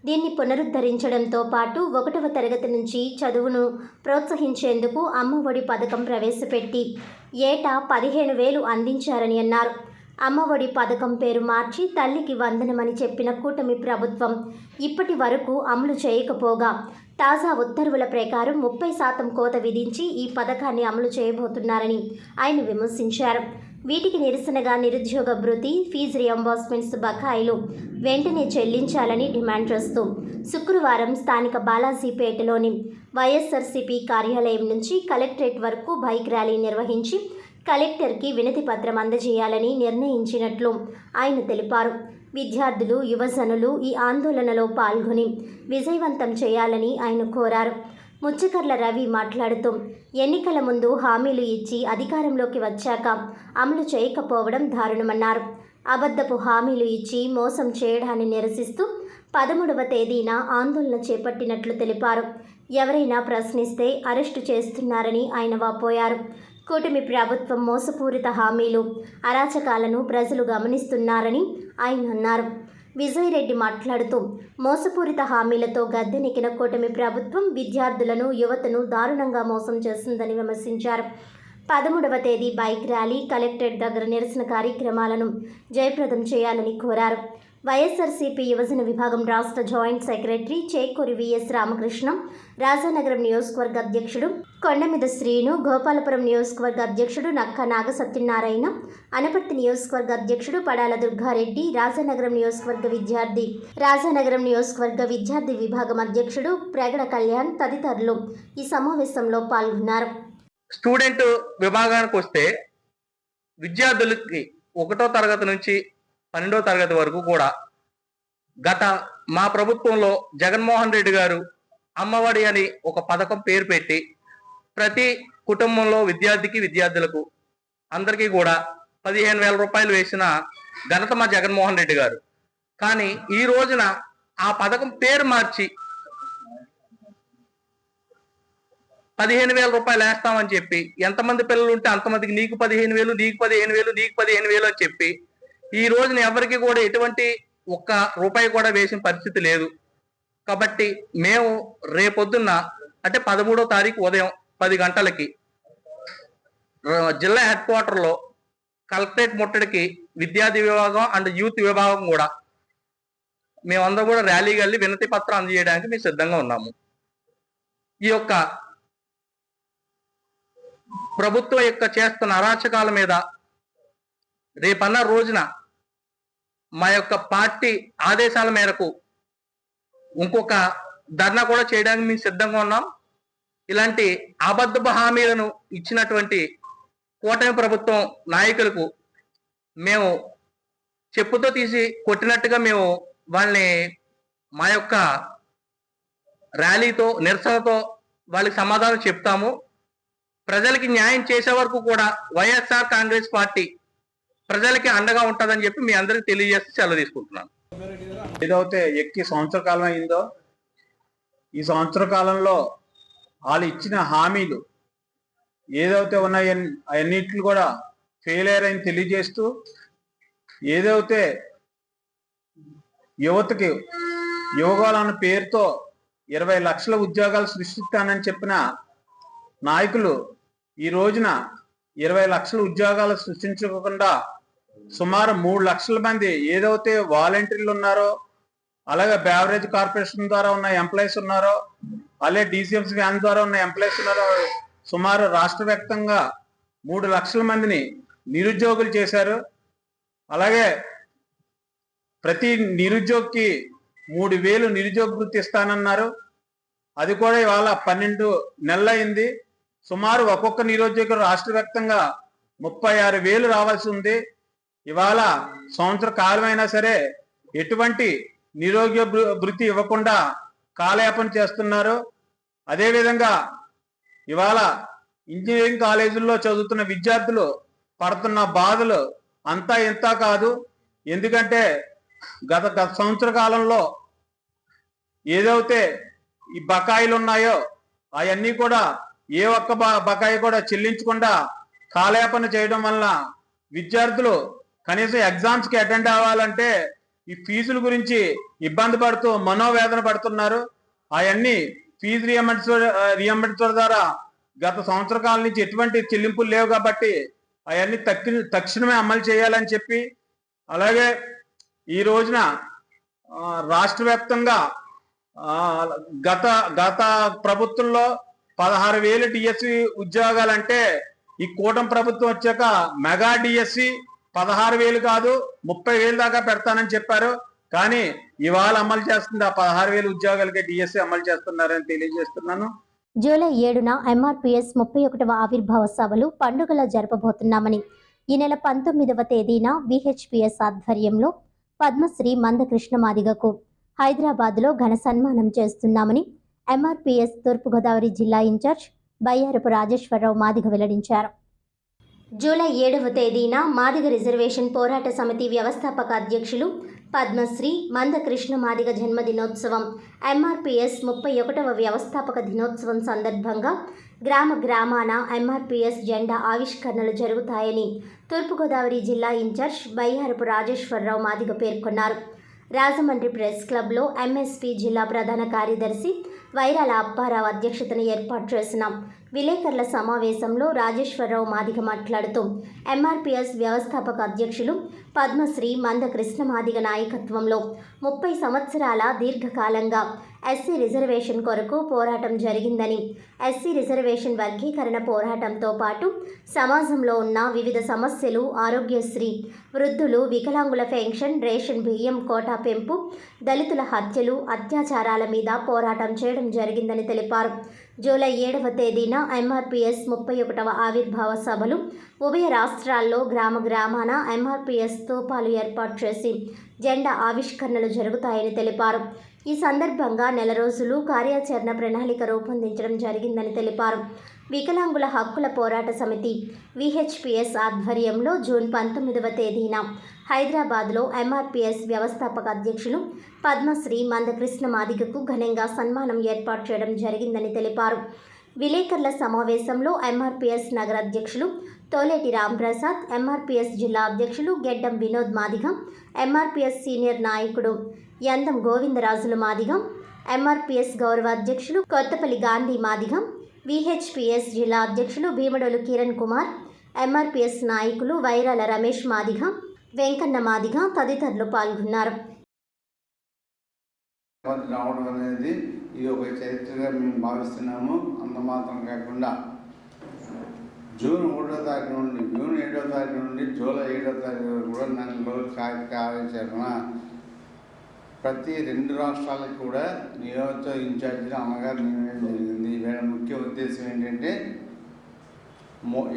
దీన్ని పునరుద్ధరించడంతో పాటు 1వ తరగతి నుంచి చదువును ప్రోత్సహించేందుకు అమ్మఒడి పథకం ప్రవేశపెట్టి ఏటా 15,000 అందించారని అన్నారు. అమ్మఒడి పథకం పేరు మార్చి తల్లికి వందనమని చెప్పిన కూటమి ప్రభుత్వం ఇప్పటి వరకు అమలు చేయకపోగా తాజా ఉత్తర్వుల ప్రకారం 30% కోత విధించి ఈ పథకాన్ని అమలు చేయబోతున్నారని ఆయన విమర్శించారు. వీటికి నిరసనగా నిరుద్యోగ భృతి, ఫీజు రియంబర్స్మెంట్స్ బకాయిలు వెంటనే చెల్లించాలని డిమాండ్ చేస్తూ శుక్రవారం స్థానిక బాలాజీపేటలోని వైఎస్ఆర్సీపీ కార్యాలయం నుంచి కలెక్టరేట్ వరకు బైక్ ర్యాలీ నిర్వహించి కలెక్టర్కి వినతి పత్రం అందజేయాలని నిర్ణయించినట్లు ఆయన తెలిపారు. విద్యార్థులు, యువజనులు ఈ ఆందోళనలో పాల్గొని విజయవంతం చేయాలని ఆయన కోరారు. ముచ్చకర్ల రవి మాట్లాడుతూ ఎన్నికల ముందు హామీలు ఇచ్చి అధికారంలోకి వచ్చాక అమలు చేయకపోవడం దారుణమన్నారు. అబద్ధపు హామీలు ఇచ్చి మోసం చేయడాన్ని నిరసిస్తూ 13వ తేదీన ఆందోళన చేపట్టినట్లు తెలిపారు. ఎవరైనా ప్రశ్నిస్తే అరెస్టు చేస్తున్నారని ఆయన వాపోయారు. కూటమి ప్రభుత్వం మోసపూరిత హామీలు, అరాచకాలను ప్రజలు గమనిస్తున్నారని ఆయన అన్నారు. విజయరెడ్డి మాట్లాడుతూ మోసపూరిత హామీలతో గద్దెనెక్కిన కూటమి ప్రభుత్వం విద్యార్థులను, యువతను దారుణంగా మోసం చేస్తుందని విమర్శించారు. 13వ తేదీ బైక్ ర్యాలీ, కలెక్టరేట్ దగ్గర నిరసన కార్యక్రమాలను జయప్రదం చేయాలని కోరారు. వైఎస్ఆర్సీపీ యువజన విభాగం రాష్ట్ర జాయింట్ సెక్రటరీ చేకూరి విఎస్ రామకృష్ణ, రాజానగరం నియోజకవర్గ అధ్యక్షుడు కొండమీద శ్రీను, గోపాలపురం నియోజకవర్గ అధ్యక్షుడు నక్కా నాగసత్యనారాయణ, అనపర్తి నియోజకవర్గ అధ్యక్షుడు పడాల దుర్గారెడ్డి, రాజానగరం నియోజకవర్గ విద్యార్థి విభాగం అధ్యక్షుడు ప్రగడ కళ్యాణ్ తదితరులు ఈ సమావేశంలో పాల్గొన్నారు. స్టూడెంట్ విభాగానికి వస్తే విద్యార్థులకి 1వ తరగతి నుంచి 12వ తరగతి వరకు కూడా గత మా ప్రభుత్వంలో జగన్మోహన్ రెడ్డి గారు అమ్మఒడి అని ఒక పథకం పేరు పెట్టి ప్రతి కుటుంబంలో విద్యార్థులకు అందరికీ కూడా 15,000 రూపాయలు వేసిన ఘనత మా జగన్మోహన్ రెడ్డి గారు. కానీ ఈ రోజున ఆ పథకం పేరు మార్చి 15,000 రూపాయలు వేస్తామని చెప్పి ఎంతమంది పిల్లలు ఉంటే అంతమందికి నీకు 15,000, నీకు 15,000, నీకు 15,000 అని చెప్పి ఈ రోజున ఎవరికి కూడా ఎటువంటి ఒక్క రూపాయి కూడా వేసిన పరిస్థితి లేదు. కాబట్టి మేము రేపొద్దున్న అంటే 13వ తారీఖు ఉదయం 10 గంటలకి జిల్లా హెడ్ క్వార్టర్లో కలెక్టరేట్ ముట్టడికి విద్యార్థి విభాగం అండ్ యూత్ విభాగం కూడా మేమందరం కూడా ర్యాలీకి వెళ్ళి వినతి పత్రం అందజేయడానికి మేము సిద్ధంగా ఉన్నాము. ఈ యొక్క ప్రభుత్వం యొక్క చేస్తున్న అరాచకాల మీద రేపన్న రోజున మా యొక్క పార్టీ ఆదేశాల మేరకు ఇంకొక ధర్నా కూడా చేయడానికి మేము సిద్ధంగా ఉన్నాం. ఇలాంటి అబద్ధపు హామీలను ఇచ్చినటువంటి కూటమి ప్రభుత్వం నాయకులకు మేము చెప్పుతో తీసి కొట్టినట్టుగా మేము వాళ్ళని మా యొక్క ర్యాలీతో, నిరసనతో వాళ్ళకి సమాధానం చెప్తాము. ప్రజలకి న్యాయం చేసే వరకు కూడా వైఎస్ఆర్ కాంగ్రెస్ పార్టీ ప్రజలకి అండగా ఉంటుందని చెప్పి మీ అందరికి తెలియజేసి సెలవు తీసుకుంటున్నాను. ఏదైతే ఎక్కి సంవత్సర కాలం అయిందో ఈ సంవత్సర కాలంలో వాళ్ళు ఇచ్చిన హామీలు ఏదైతే ఉన్నాయో అన్నిట్లు కూడా ఫెయిల్ అయ్యారని తెలియజేస్తూ, ఏదైతే యువతకి యువగోళ పేరుతో 20 లక్షల ఉద్యోగాలు సృష్టిస్తానని చెప్పిన నాయకులు ఈ రోజున 20 లక్షల ఉద్యోగాలు సృష్టించకుండా సుమారు 3 లక్షల మంది ఏదైతే వాలంటీర్లు ఉన్నారో, అలాగే బ్యావరేజ్ కార్పొరేషన్ ద్వారా ఉన్న ఎంప్లాయీస్ ఉన్నారో, అలాగే డిసిఎంస్ వ్యాన్ ద్వారా ఉన్న ఎంప్లాయీస్ ఉన్నారో, సుమారు రాష్ట్ర వ్యాప్తంగా 3 లక్షల మందిని నిరుద్యోగులు చేశారు. అలాగే ప్రతి నిరుద్యోగికి 3,000 నిరుద్యోగ వృత్తి ఇస్తానన్నారు. అది కూడా ఇవాళ 12 నెలలు అయింది. సుమారు ఒక్కొక్క నిరుద్యోగులు రాష్ట్ర వ్యాప్తంగా 36,000 రావాల్సి ఉంది. ఇవాళ సంవత్సర కాలం అయినా సరే ఎటువంటి నిరుద్యోగ వృత్తి ఇవ్వకుండా కాలయాపన చేస్తున్నారు. అదేవిధంగా ఇవాళ ఇంజనీరింగ్ కాలేజీల్లో చదువుతున్న విద్యార్థులు పడుతున్న బాధలు అంతా ఇంత కాదు. ఎందుకంటే గత సంవత్సర కాలంలో ఏదైతే ఈ బకాయిలు ఉన్నాయో అవన్నీ కూడా ఏ ఒక్క బకాయి కూడా చెల్లించకుండా కాలయాపన చేయడం వల్ల విద్యార్థులు కనీసం ఎగ్జామ్స్కి అటెండ్ అవ్వాలంటే ఈ ఫీజుల గురించి ఇబ్బంది పడుతూ మనోవేదన పడుతున్నారు. అవన్నీ ఫీజు రియంబర్స్మెంట్ ద్వారా గత సంవత్సర కాలం నుంచి ఎటువంటి చెల్లింపులు లేవు కాబట్టి అవన్నీ తక్షణమే అమలు చేయాలని చెప్పి, అలాగే ఈ రోజున రాష్ట్ర వ్యాప్తంగా గత ప్రభుత్వంలో 16,000 డిఎస్సి ఉద్యోగాలంటే ఈ కూటమి ప్రభుత్వం వచ్చాక మెగా డిఎస్సి 16,000 కాదు 30,000 దాకా పెడతానని చెప్పారు. కానీ ఇవాళ అమలు చేస్తుంది ఆ 16,000 ఉద్యోగాలకే డిఎస్సి అమలు చేస్తున్నారని తెలియజేస్తున్నాను. జూలై 7న ఎంఆర్పీఎస్ 31వ ఆవిర్భావ సభలు పండుగలా జరపబోతున్నామని, ఈ నెల 19వ తేదీన విహెచ్పిఎస్ ఆధ్వర్యంలో పద్మశ్రీ మందకృష్ణ మాదిగకు హైదరాబాద్లో ఘన సన్మానం చేస్తున్నామని ఎంఆర్పీఎస్ తూర్పుగోదావరి జిల్లా ఇన్ఛార్జ్ బయ్యారపు రాజేశ్వరరావు మాదిగ వెల్లడించారు. జూలై 7వ తేదీన మాదిగ రిజర్వేషన్ పోరాట సమితి వ్యవస్థాపక అధ్యక్షులు పద్మశ్రీ మందకృష్ణ మాదిగ జన్మదినోత్సవం ఎంఆర్పిఎస్ 31వ వ్యవస్థాపక దినోత్సవం సందర్భంగా గ్రామాన ఎంఆర్పిఎస్ జెండా ఆవిష్కరణలు జరుగుతాయని తూర్పుగోదావరి జిల్లా ఇన్ఛార్జ్ బయ్యారపు రాజేశ్వరరావు మాదిగ పేర్కొన్నారు. రాజమండ్రి ప్రెస్ క్లబ్లో ఎంఎస్పీ జిల్లా ప్రధాన కార్యదర్శి వైరాల అప్పారావు అధ్యక్షతన ఏర్పాటు చేసిన విలేకరుల సమావేశంలో రాజేశ్వరరావు మాదిగ మాట్లాడుతూ ఎంఆర్పిఎస్ వ్యవస్థాపక అధ్యక్షులు పద్మశ్రీ మందకృష్ణ మాదిగ నాయకత్వంలో 30 సంవత్సరాల దీర్ఘకాలంగా ఎస్సీ రిజర్వేషన్ కొరకు పోరాటం జరిగిందని, ఎస్సీ రిజర్వేషన్ వర్గీకరణ పోరాటంతో పాటు సమాజంలో ఉన్న వివిధ సమస్యలు, ఆరోగ్యశ్రీ, వృద్ధులు, వికలాంగుల పెన్షన్, రేషన్ బియ్యం కోటా పెంపు, దళితుల హత్యలు, అత్యాచారాల మీద పోరాటం చేయడం జరిగిందని తెలిపారు. జూలై 7వ తేదీన ఎంఆర్పిఎస్ 31వ ఆవిర్భావ సభలు ఉభయ రాష్ట్రాల్లో గ్రామాన ఎంఆర్పిఎస్ స్తూపాలు ఏర్పాటు చేసి జెండా ఆవిష్కరణలు జరుగుతాయని తెలిపారు. ఈ సందర్భంగా నెల రోజులు కార్యాచరణ ప్రణాళిక రూపొందించడం జరిగిందని తెలిపారు. వికలాంగుల హక్కుల పోరాట సమితి విహెచ్పిఎస్ ఆధ్వర్యంలో జూన్ 19వ తేదీన హైదరాబాద్లో ఎంఆర్పిఎస్ వ్యవస్థాపక అధ్యక్షులు పద్మశ్రీ మందకృష్ణ మాదిగకు ఘనంగా సన్మానం ఏర్పాటు చేయడం జరిగిందని తెలిపారు. విలేకరుల సమావేశంలో ఎంఆర్పిఎస్ నగర అధ్యక్షులు తోలేటి రాంప్రసాద్, ఎంఆర్పిఎస్ జిల్లా అధ్యక్షులు గెడ్డం వినోద్ మాదిగ, ఎంఆర్పిఎస్ సీనియర్ నాయకుడు యందం గోవిందరాజులు మాదిగ, ఎంఆర్పిఎస్ గౌరవ అధ్యక్షులు కొత్తపల్లి గాంధీ మాదిగ, విహెచ్పిఎస్ జిల్లా అధ్యక్షులు భీమడోలు కిరణ్ కుమార్, ఎంఆర్పిఎస్ నాయకులు వైరాల రమేష్ మాదిగ, వెంకన్న మాదిగ తదితరులు పాల్గొన్నారు. రావడం అనేది ఇది ఒక చరిత్రగా మేము భావిస్తున్నాము. అంత మాత్రం కాకుండా జూన్ 3వ తారీఖు నుండి జూన్ 7వ తారీఖు నుండి జూలై 7వ తారీఖు వరకు కూడా 4 రోజుల కార్యాచరణ ప్రతి 2 రాష్ట్రాలకు కూడా నియోజక ఇన్ఛార్జిని అమ్మగారు నియమించడం జరిగింది. వీళ్ళ ముఖ్య ఉద్దేశం ఏంటంటే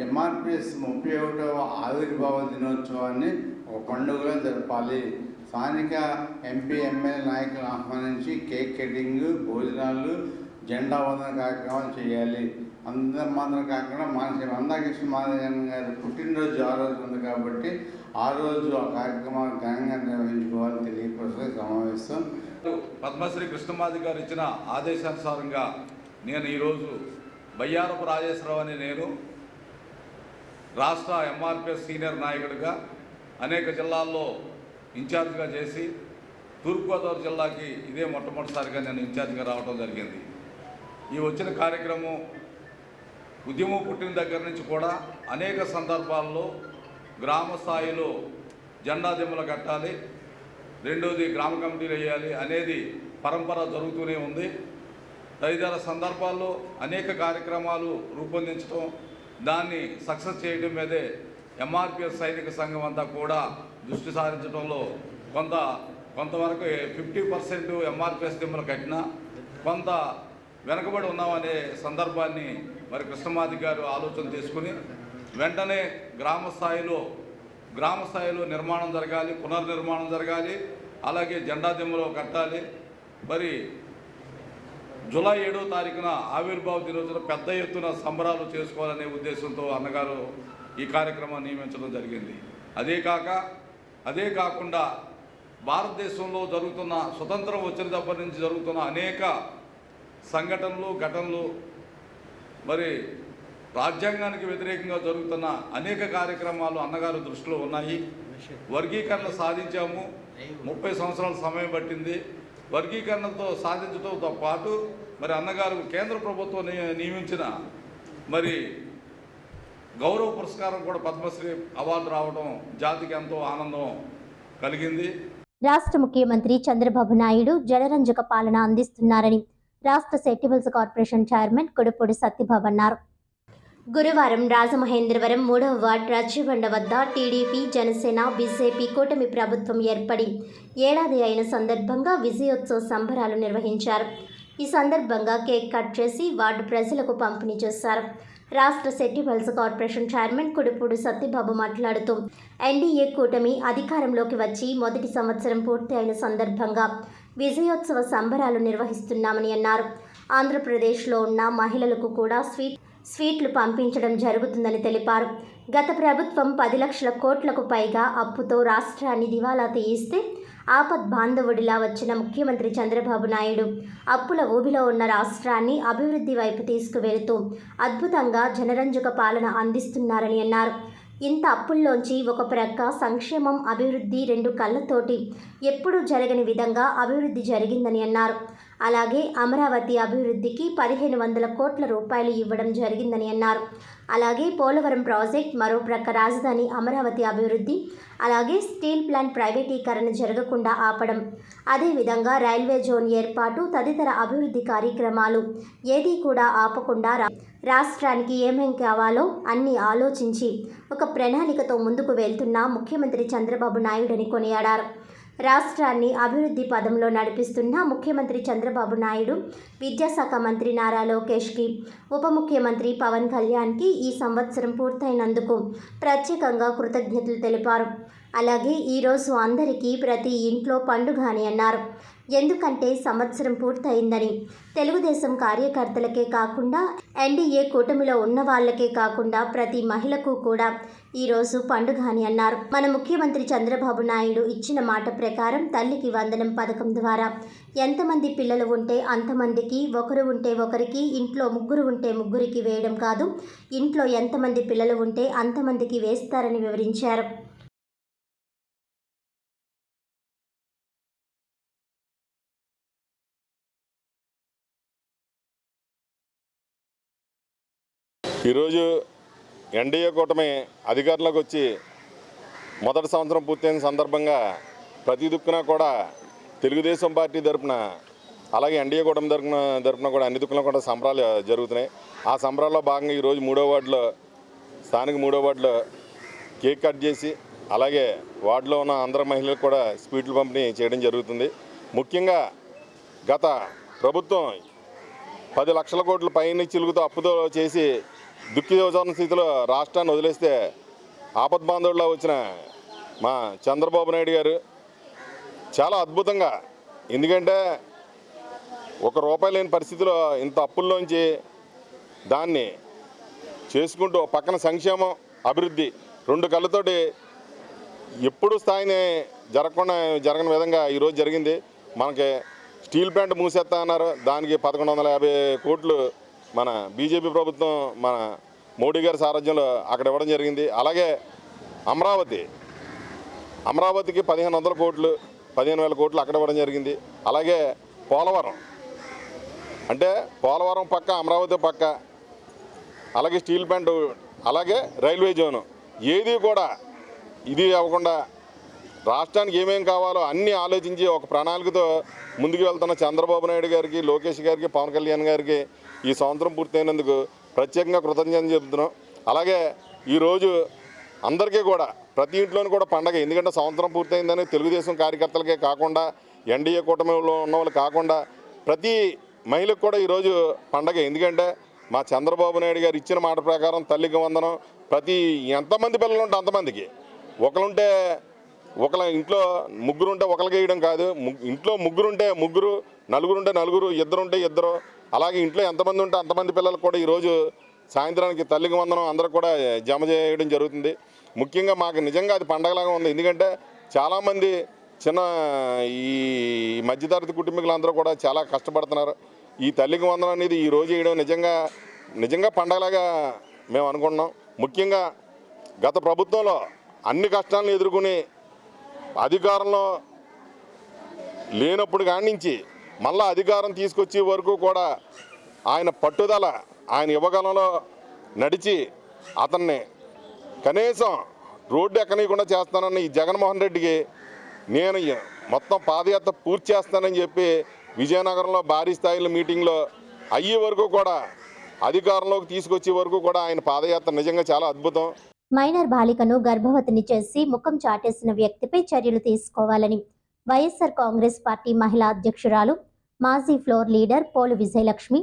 ఎంఆర్పిఎస్ 31వ ఆవిర్భావ దినోత్సవాన్ని ఒక పండుగగా జరపాలి. స్థానిక ఎంపీ ఎమ్మెల్యే నాయకులను ఆహ్వానించి కేక్ కటింగ్, భోజనాలు, జెండా వందన కార్యక్రమాలు చేయాలి. అందరం మాత్రం కాకుండా మందకృష్ణ మాదిగ గారి పుట్టినరోజు ఆ రోజు ఉంది కాబట్టి ఆ రోజు ఆ కార్యక్రమాలు ఘనంగా నిర్వహించుకోవాలని తెలియపరిచే సమావేశం. పద్మశ్రీ కృష్ణమాది గారు ఇచ్చిన ఆదేశానుసారంగా నేను ఈరోజు బయ్యారపు రాజేశ్వరరావు అని నేను రాష్ట్ర ఎంఆర్పిఎస్ సీనియర్ నాయకుడిగా అనేక జిల్లాల్లో ఇన్ఛార్జిగా చేసి తూర్పుగోదావరి జిల్లాకి ఇదే మొట్టమొదటిసారిగా నేను ఇన్ఛార్జిగా రావడం జరిగింది. ఈ వచ్చిన కార్యక్రమం ఉద్యమం పుట్టిన దగ్గర నుంచి కూడా అనేక సందర్భాల్లో గ్రామ స్థాయిలో జెండా దిమ్మలు కట్టాలి, రెండోది గ్రామ కమిటీలు వేయాలి అనేది పరంపర జరుగుతూనే ఉంది. తదితర సందర్భాల్లో అనేక కార్యక్రమాలు రూపొందించడం, దాన్ని సక్సెస్ చేయడం మీదే ఎంఆర్పిఎస్ సైనిక సంఘం అంతా కూడా దృష్టి సారించడంలో కొంతవరకు 50% ఎంఆర్పిఎస్ దిమ్మలు కట్టినా కొంత వెనకబడి ఉన్నామనే సందర్భాన్ని మరి కృష్ణమాది గారు ఆలోచన తీసుకుని వెంటనే గ్రామ స్థాయిలో నిర్మాణం జరగాలి, పునర్నిర్మాణం జరగాలి, అలాగే జెండా దిమ్మలో కట్టాలి. మరి జూలై 7వ తారీఖున ఆవిర్భావ దినోత్సవం పెద్ద ఎత్తున సంబరాలు చేసుకోవాలనే ఉద్దేశంతో అన్నగారు ఈ కార్యక్రమాన్ని నియమించడం జరిగింది. అదే కాకుండా భారతదేశంలో జరుగుతున్న స్వతంత్రం వచ్చిన దగ్గర నుంచి జరుగుతున్న అనేక సంఘటనలు, ఘటనలు, మరి రాజ్యాంగానికి వ్యతిరేకంగా జరుగుతున్న అనేక కార్యక్రమాలు అన్నగారు దృష్టిలో ఉన్నాయి. వర్గీకరణ సాధించాము, 30 సంవత్సరాల సమయం పట్టింది. వర్గీకరణతో సాధించడంతో పాటు మరి అన్నగారు కేంద్ర ప్రభుత్వం నియమించిన మరి గౌరవ పురస్కారం కూడా పద్మశ్రీ అవార్డు రావడం జాతికి ఎంతో ఆనందం కలిగింది. రాష్ట్ర ముఖ్యమంత్రి చంద్రబాబు నాయుడు జనరంజక పాలన అందిస్తున్నారని రాష్ట్ర సెట్టిబుల్స్ కార్పొరేషన్ చైర్మన్ కొడుపూడి సత్యబాబు అన్నారు. గురువారం రాజమహేంద్రవరం 3వ వార్డు రచ్చిబండ వద్ద టీడీపీ, జనసేన, బీజేపీ కూటమి ప్రభుత్వం ఏర్పడి ఏడాది అయిన సందర్భంగా విజయోత్సవ సంబరాలు నిర్వహించారు. ఈ సందర్భంగా కేక్ కట్ చేసి వార్డు ప్రజలకు పంపిణీ చేశారు. రాష్ట్ర సెట్టిబుల్స్ కార్పొరేషన్ చైర్మన్ కొడుపూడి సత్యబాబు మాట్లాడుతూ ఎన్డీఏ కూటమి అధికారంలోకి వచ్చి మొదటి సంవత్సరం పూర్తి అయిన సందర్భంగా విజయోత్సవ సంబరాలు నిర్వహిస్తున్నామని అన్నారు. ఆంధ్రప్రదేశ్లో ఉన్న మహిళలకు కూడా స్వీట్లు పంపించడం జరుగుతుందని తెలిపారు. గత ప్రభుత్వం 10 లక్షల కోట్లకు పైగా అప్పుతో రాష్ట్రాన్ని దివాలా తీయిస్తే ఆపద్ బాంధవుడిలా వచ్చిన ముఖ్యమంత్రి చంద్రబాబు నాయుడు అప్పుల ఊబిలో ఉన్న రాష్ట్రాన్ని అభివృద్ధి వైపు తీసుకువెళుతూ అద్భుతంగా జనరంజక పాలన అందిస్తున్నారని అన్నారు. ఇంత అప్పుల్లోంచి ఒక ప్రక్క సంక్షేమం, అభివృద్ధి రెండు కళ్ళతోటి ఎప్పుడూ జరగని విధంగా అభివృద్ధి జరిగిందని అన్నారు. అలాగే అమరావతి అభివృద్ధికి 1500 కోట్ల రూపాయలు ఇవ్వడం జరిగిందని అన్నారు. అలాగే పోలవరం ప్రాజెక్ట్, మరో ప్రక్క రాజధాని అమరావతి అభివృద్ధి, అలాగే స్టీల్ ప్లాంట్ ప్రైవేటీకరణ జరగకుండా ఆపడం, అదేవిధంగా రైల్వే జోన్ ఏర్పాటు తదితర అభివృద్ధి కార్యక్రమాలు ఏదీ కూడా ఆపకుండా రాష్ట్రానికి ఏమేం కావాలో అన్నీ ఆలోచించి ఒక ప్రణాళికతో ముందుకు వెళ్తున్న ముఖ్యమంత్రి చంద్రబాబు నాయుడని కొనియాడారు. రాష్ట్రాన్ని అభివృద్ధి పదంలో నడిపిస్తున్న ముఖ్యమంత్రి చంద్రబాబు నాయుడు విద్యాశాఖ మంత్రి నారా లోకేష్కి, ఉప ముఖ్యమంత్రి పవన్ కళ్యాణ్కి ఈ సంవత్సరం పూర్తయినందుకు ప్రత్యేకంగా కృతజ్ఞతలు తెలిపారు. అలాగే ఈరోజు అందరికీ ప్రతి ఇంట్లో పండుగ అని అన్నారు. ఎందుకంటే సంవత్సరం పూర్తయిందని. తెలుగుదేశం కార్యకర్తలకే కాకుండా ఎన్డీఏ కూటమిలో ఉన్న వాళ్ళకే కాకుండా ప్రతి మహిళకు కూడా ఈరోజు పండుగ అని అన్నారు. మన ముఖ్యమంత్రి చంద్రబాబు నాయుడు ఇచ్చిన మాట ప్రకారం తల్లికి వందనం పథకం ద్వారా ఎంతమంది పిల్లలు ఉంటే అంతమందికి, ఒకరు ఉంటే ఒకరికి, ఇంట్లో ముగ్గురు ఉంటే ముగ్గురికి వేయడం కాదు, ఇంట్లో ఎంతమంది పిల్లలు ఉంటే అంతమందికి వేస్తారని వివరించారు. ఈరోజు ఎన్డీఏ కూటమి అధికారంలోకి వచ్చి మొదటి సంవత్సరం పూర్తయిన సందర్భంగా ప్రతి దిక్కున కూడా తెలుగుదేశం పార్టీ తరఫున, అలాగే ఎన్డీఏ కూటమి తరఫున కూడా అన్ని దిక్కున కూడా సంబరాలు జరుగుతున్నాయి. ఆ సంబరాల్లో భాగంగా ఈరోజు 3వ వార్డులో, స్థానిక 3వ వార్డులో కేక్ కట్ చేసి, అలాగే వార్డులో ఉన్న అందరు మహిళలకు కూడా స్వీట్లు పంపిణీ చేయడం జరుగుతుంది. ముఖ్యంగా గత ప్రభుత్వం 10 లక్షల కోట్ల పైన చిలుగుతో అప్పుతో చేసి దుఃఖితోజన స్థితిలో రాష్ట్రాన్ని వదిలేస్తే ఆపద్బాంధవుడిలో వచ్చిన మా చంద్రబాబు నాయుడు గారు చాలా అద్భుతంగా, ఎందుకంటే ₹1 లేని పరిస్థితిలో ఇంత అప్పుల్లోంచి దాన్ని చేసుకుంటూ పక్కన సంక్షేమం, అభివృద్ధి రెండు కళ్ళతోటి ఎప్పుడు స్థాయిని జరగని విధంగా ఈరోజు జరిగింది. మనకి స్టీల్ ప్లాంట్ మూసేస్తా అన్నారు, దానికి 1150 కోట్లు మన బీజేపీ ప్రభుత్వం, మన మోడీ గారి సారథ్యంలో అక్కడ ఇవ్వడం జరిగింది. అలాగే అమరావతికి 1500 కోట్లు, 15,000 కోట్లు అక్కడ ఇవ్వడం జరిగింది. అలాగే పోలవరం, అంటే పోలవరం పక్క, అమరావతి పక్క, అలాగే స్టీల్ ప్లాంట్, అలాగే రైల్వే జోను, ఏది కూడా ఇది అవ్వకుండా రాష్ట్రానికి ఏమేం కావాలో అన్నీ ఆలోచించి ఒక ప్రణాళికతో ముందుకు వెళ్తున్న చంద్రబాబు నాయుడు గారికి, లోకేష్ గారికి, పవన్ కళ్యాణ్ గారికి ఈ సంవత్సరం పూర్తయినందుకు ప్రత్యేకంగా కృతజ్ఞతలు చెబుతున్నాం. అలాగే ఈరోజు అందరికీ కూడా ప్రతి ఇంట్లోనూ కూడా పండగ, ఎందుకంటే సంవత్సరం పూర్తయిందని తెలుగుదేశం కార్యకర్తలకే కాకుండా, ఎన్డీఏ కూటమిలో ఉన్న వాళ్ళు కాకుండా ప్రతి మహిళకు కూడా ఈరోజు పండగ. ఎందుకంటే మా చంద్రబాబు నాయుడు గారు ఇచ్చిన మాట ప్రకారం తల్లికి వందనం, ప్రతి ఎంతమంది పిల్లలు ఉంటే అంతమందికి, ఒకళ్ళ ఇంట్లో ముగ్గురుంటే ఒకరికి వేయడం కాదు, ఇంట్లో ముగ్గురుంటే ముగ్గురు, నలుగురుంటే నలుగురు, ఇద్దరుంటే ఇద్దరు, అలాగే ఇంట్లో ఎంతమంది ఉంటే అంతమంది పిల్లలకు కూడా ఈరోజు సాయంత్రానికి తల్లికి వందనం అందరూ కూడా జమ చేయడం జరుగుతుంది. ముఖ్యంగా మాకు నిజంగా అది పండగలాగా ఉంది. ఎందుకంటే చాలామంది ఈ మధ్యతరగతి కుటుంబీకులందరూ కూడా చాలా కష్టపడుతున్నారు. ఈ తల్లికి వందనం అనేది ఈరోజు వేయడం నిజంగా పండగలాగా మేము అనుకుంటున్నాం. ముఖ్యంగా గత ప్రభుత్వంలో అన్ని కష్టాలను ఎదుర్కొని అధికారంలో లేనప్పుడు కాడి నుంచి మళ్ళా అధికారం తీసుకొచ్చే వరకు కూడా ఆయన పట్టుదల, ఆయన యువకాలంలో నడిచి అతన్ని కనీసం రోడ్డు ఎక్కనీయకుండా చేస్తానని ఈ జగన్మోహన్ రెడ్డికి నేను మొత్తం పాదయాత్ర పూర్తి చేస్తానని చెప్పి విజయనగరంలో భారీ స్థాయిలో మీటింగ్లో అయ్యే వరకు కూడా, అధికారంలోకి తీసుకొచ్చే వరకు కూడా ఆయన పాదయాత్ర నిజంగా చాలా అద్భుతం. మైనర్ బాలికను గర్భవతిని చేసి ముఖం చాటేసిన వ్యక్తిపై చర్యలు తీసుకోవాలని వైఎస్ఆర్ కాంగ్రెస్ పార్టీ మహిళా అధ్యక్షురాలు, మాజీ ఫ్లోర్ లీడర్ పోలు విజయలక్ష్మి,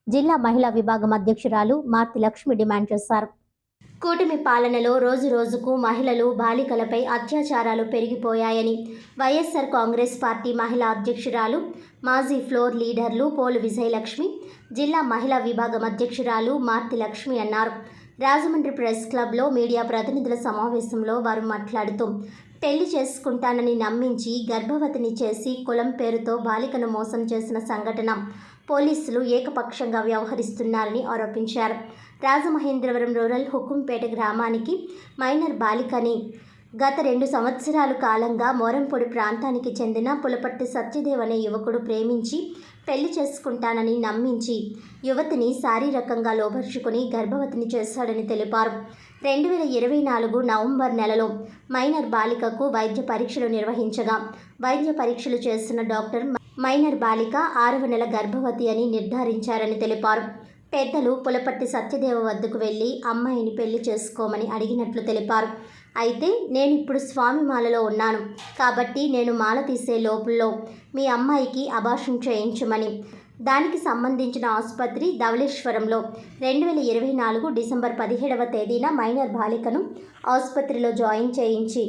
జిల్లా మహిళా విభాగం అధ్యక్షురాలు మార్తి లక్ష్మి డిమాండ్ చేశారు. కూటమి పాలనలో రోజు రోజుకు మహిళలు, బాలికలపై అత్యాచారాలు పెరిగిపోయాయని వైఎస్ఆర్ కాంగ్రెస్ పార్టీ మహిళా అధ్యక్షురాలు, మాజీ ఫ్లోర్ లీడర్లు పోలు విజయలక్ష్మి, జిల్లా మహిళా విభాగం అధ్యక్షురాలు మార్తి లక్ష్మి అన్నారు. రాజమండ్రి ప్రెస్ క్లబ్లో మీడియా ప్రతినిధుల సమావేశంలో వారు మాట్లాడుతూ పెళ్లి చేసుకుంటానని నమ్మించి గర్భవతిని చేసి కులం పేరుతో బాలికను మోసం చేసిన సంఘటన పోలీసులు ఏకపక్షంగా వ్యవహరిస్తున్నారని ఆరోపించారు. రాజమహేంద్రవరం రూరల్ హుకుంపేట గ్రామానికి మైనర్ బాలికని గత 2 సంవత్సరాల కాలంగా మోరంపొడి ప్రాంతానికి చెందిన పులపర్తి సత్యదేవ్ అనే యువకుడు ప్రేమించి పెళ్లి చేసుకుంటానని నమ్మించి యువతిని శారీరకంగా లోబర్చుకుని గర్భవతిని చేశాడని తెలిపారు. 2024 నవంబర్ నెలలో మైనర్ బాలికకు వైద్య పరీక్షలు నిర్వహించగా వైద్య పరీక్షలు చేసిన డాక్టర్ మైనర్ బాలిక 6వ నెల గర్భవతి అని నిర్ధారించారని తెలిపారు. పెద్దలు పులపర్తి సత్యదేవ వద్దకు వెళ్లి అమ్మాయిని పెళ్లి చేసుకోమని అడిగినట్లు తెలిపారు. అయితే నేను ఇప్పుడు స్వామి మాలలో ఉన్నాను కాబట్టి నేను మాల తీసే లోపుల్లో మీ అమ్మాయికి అబార్షన్ చేయించమని, దానికి సంబంధించిన ఆసుపత్రి ధవళేశ్వరంలో 2024 డిసెంబర్ 17వ తేదీన మైనర్ బాలికను ఆసుపత్రిలో జాయిన్ చేయించి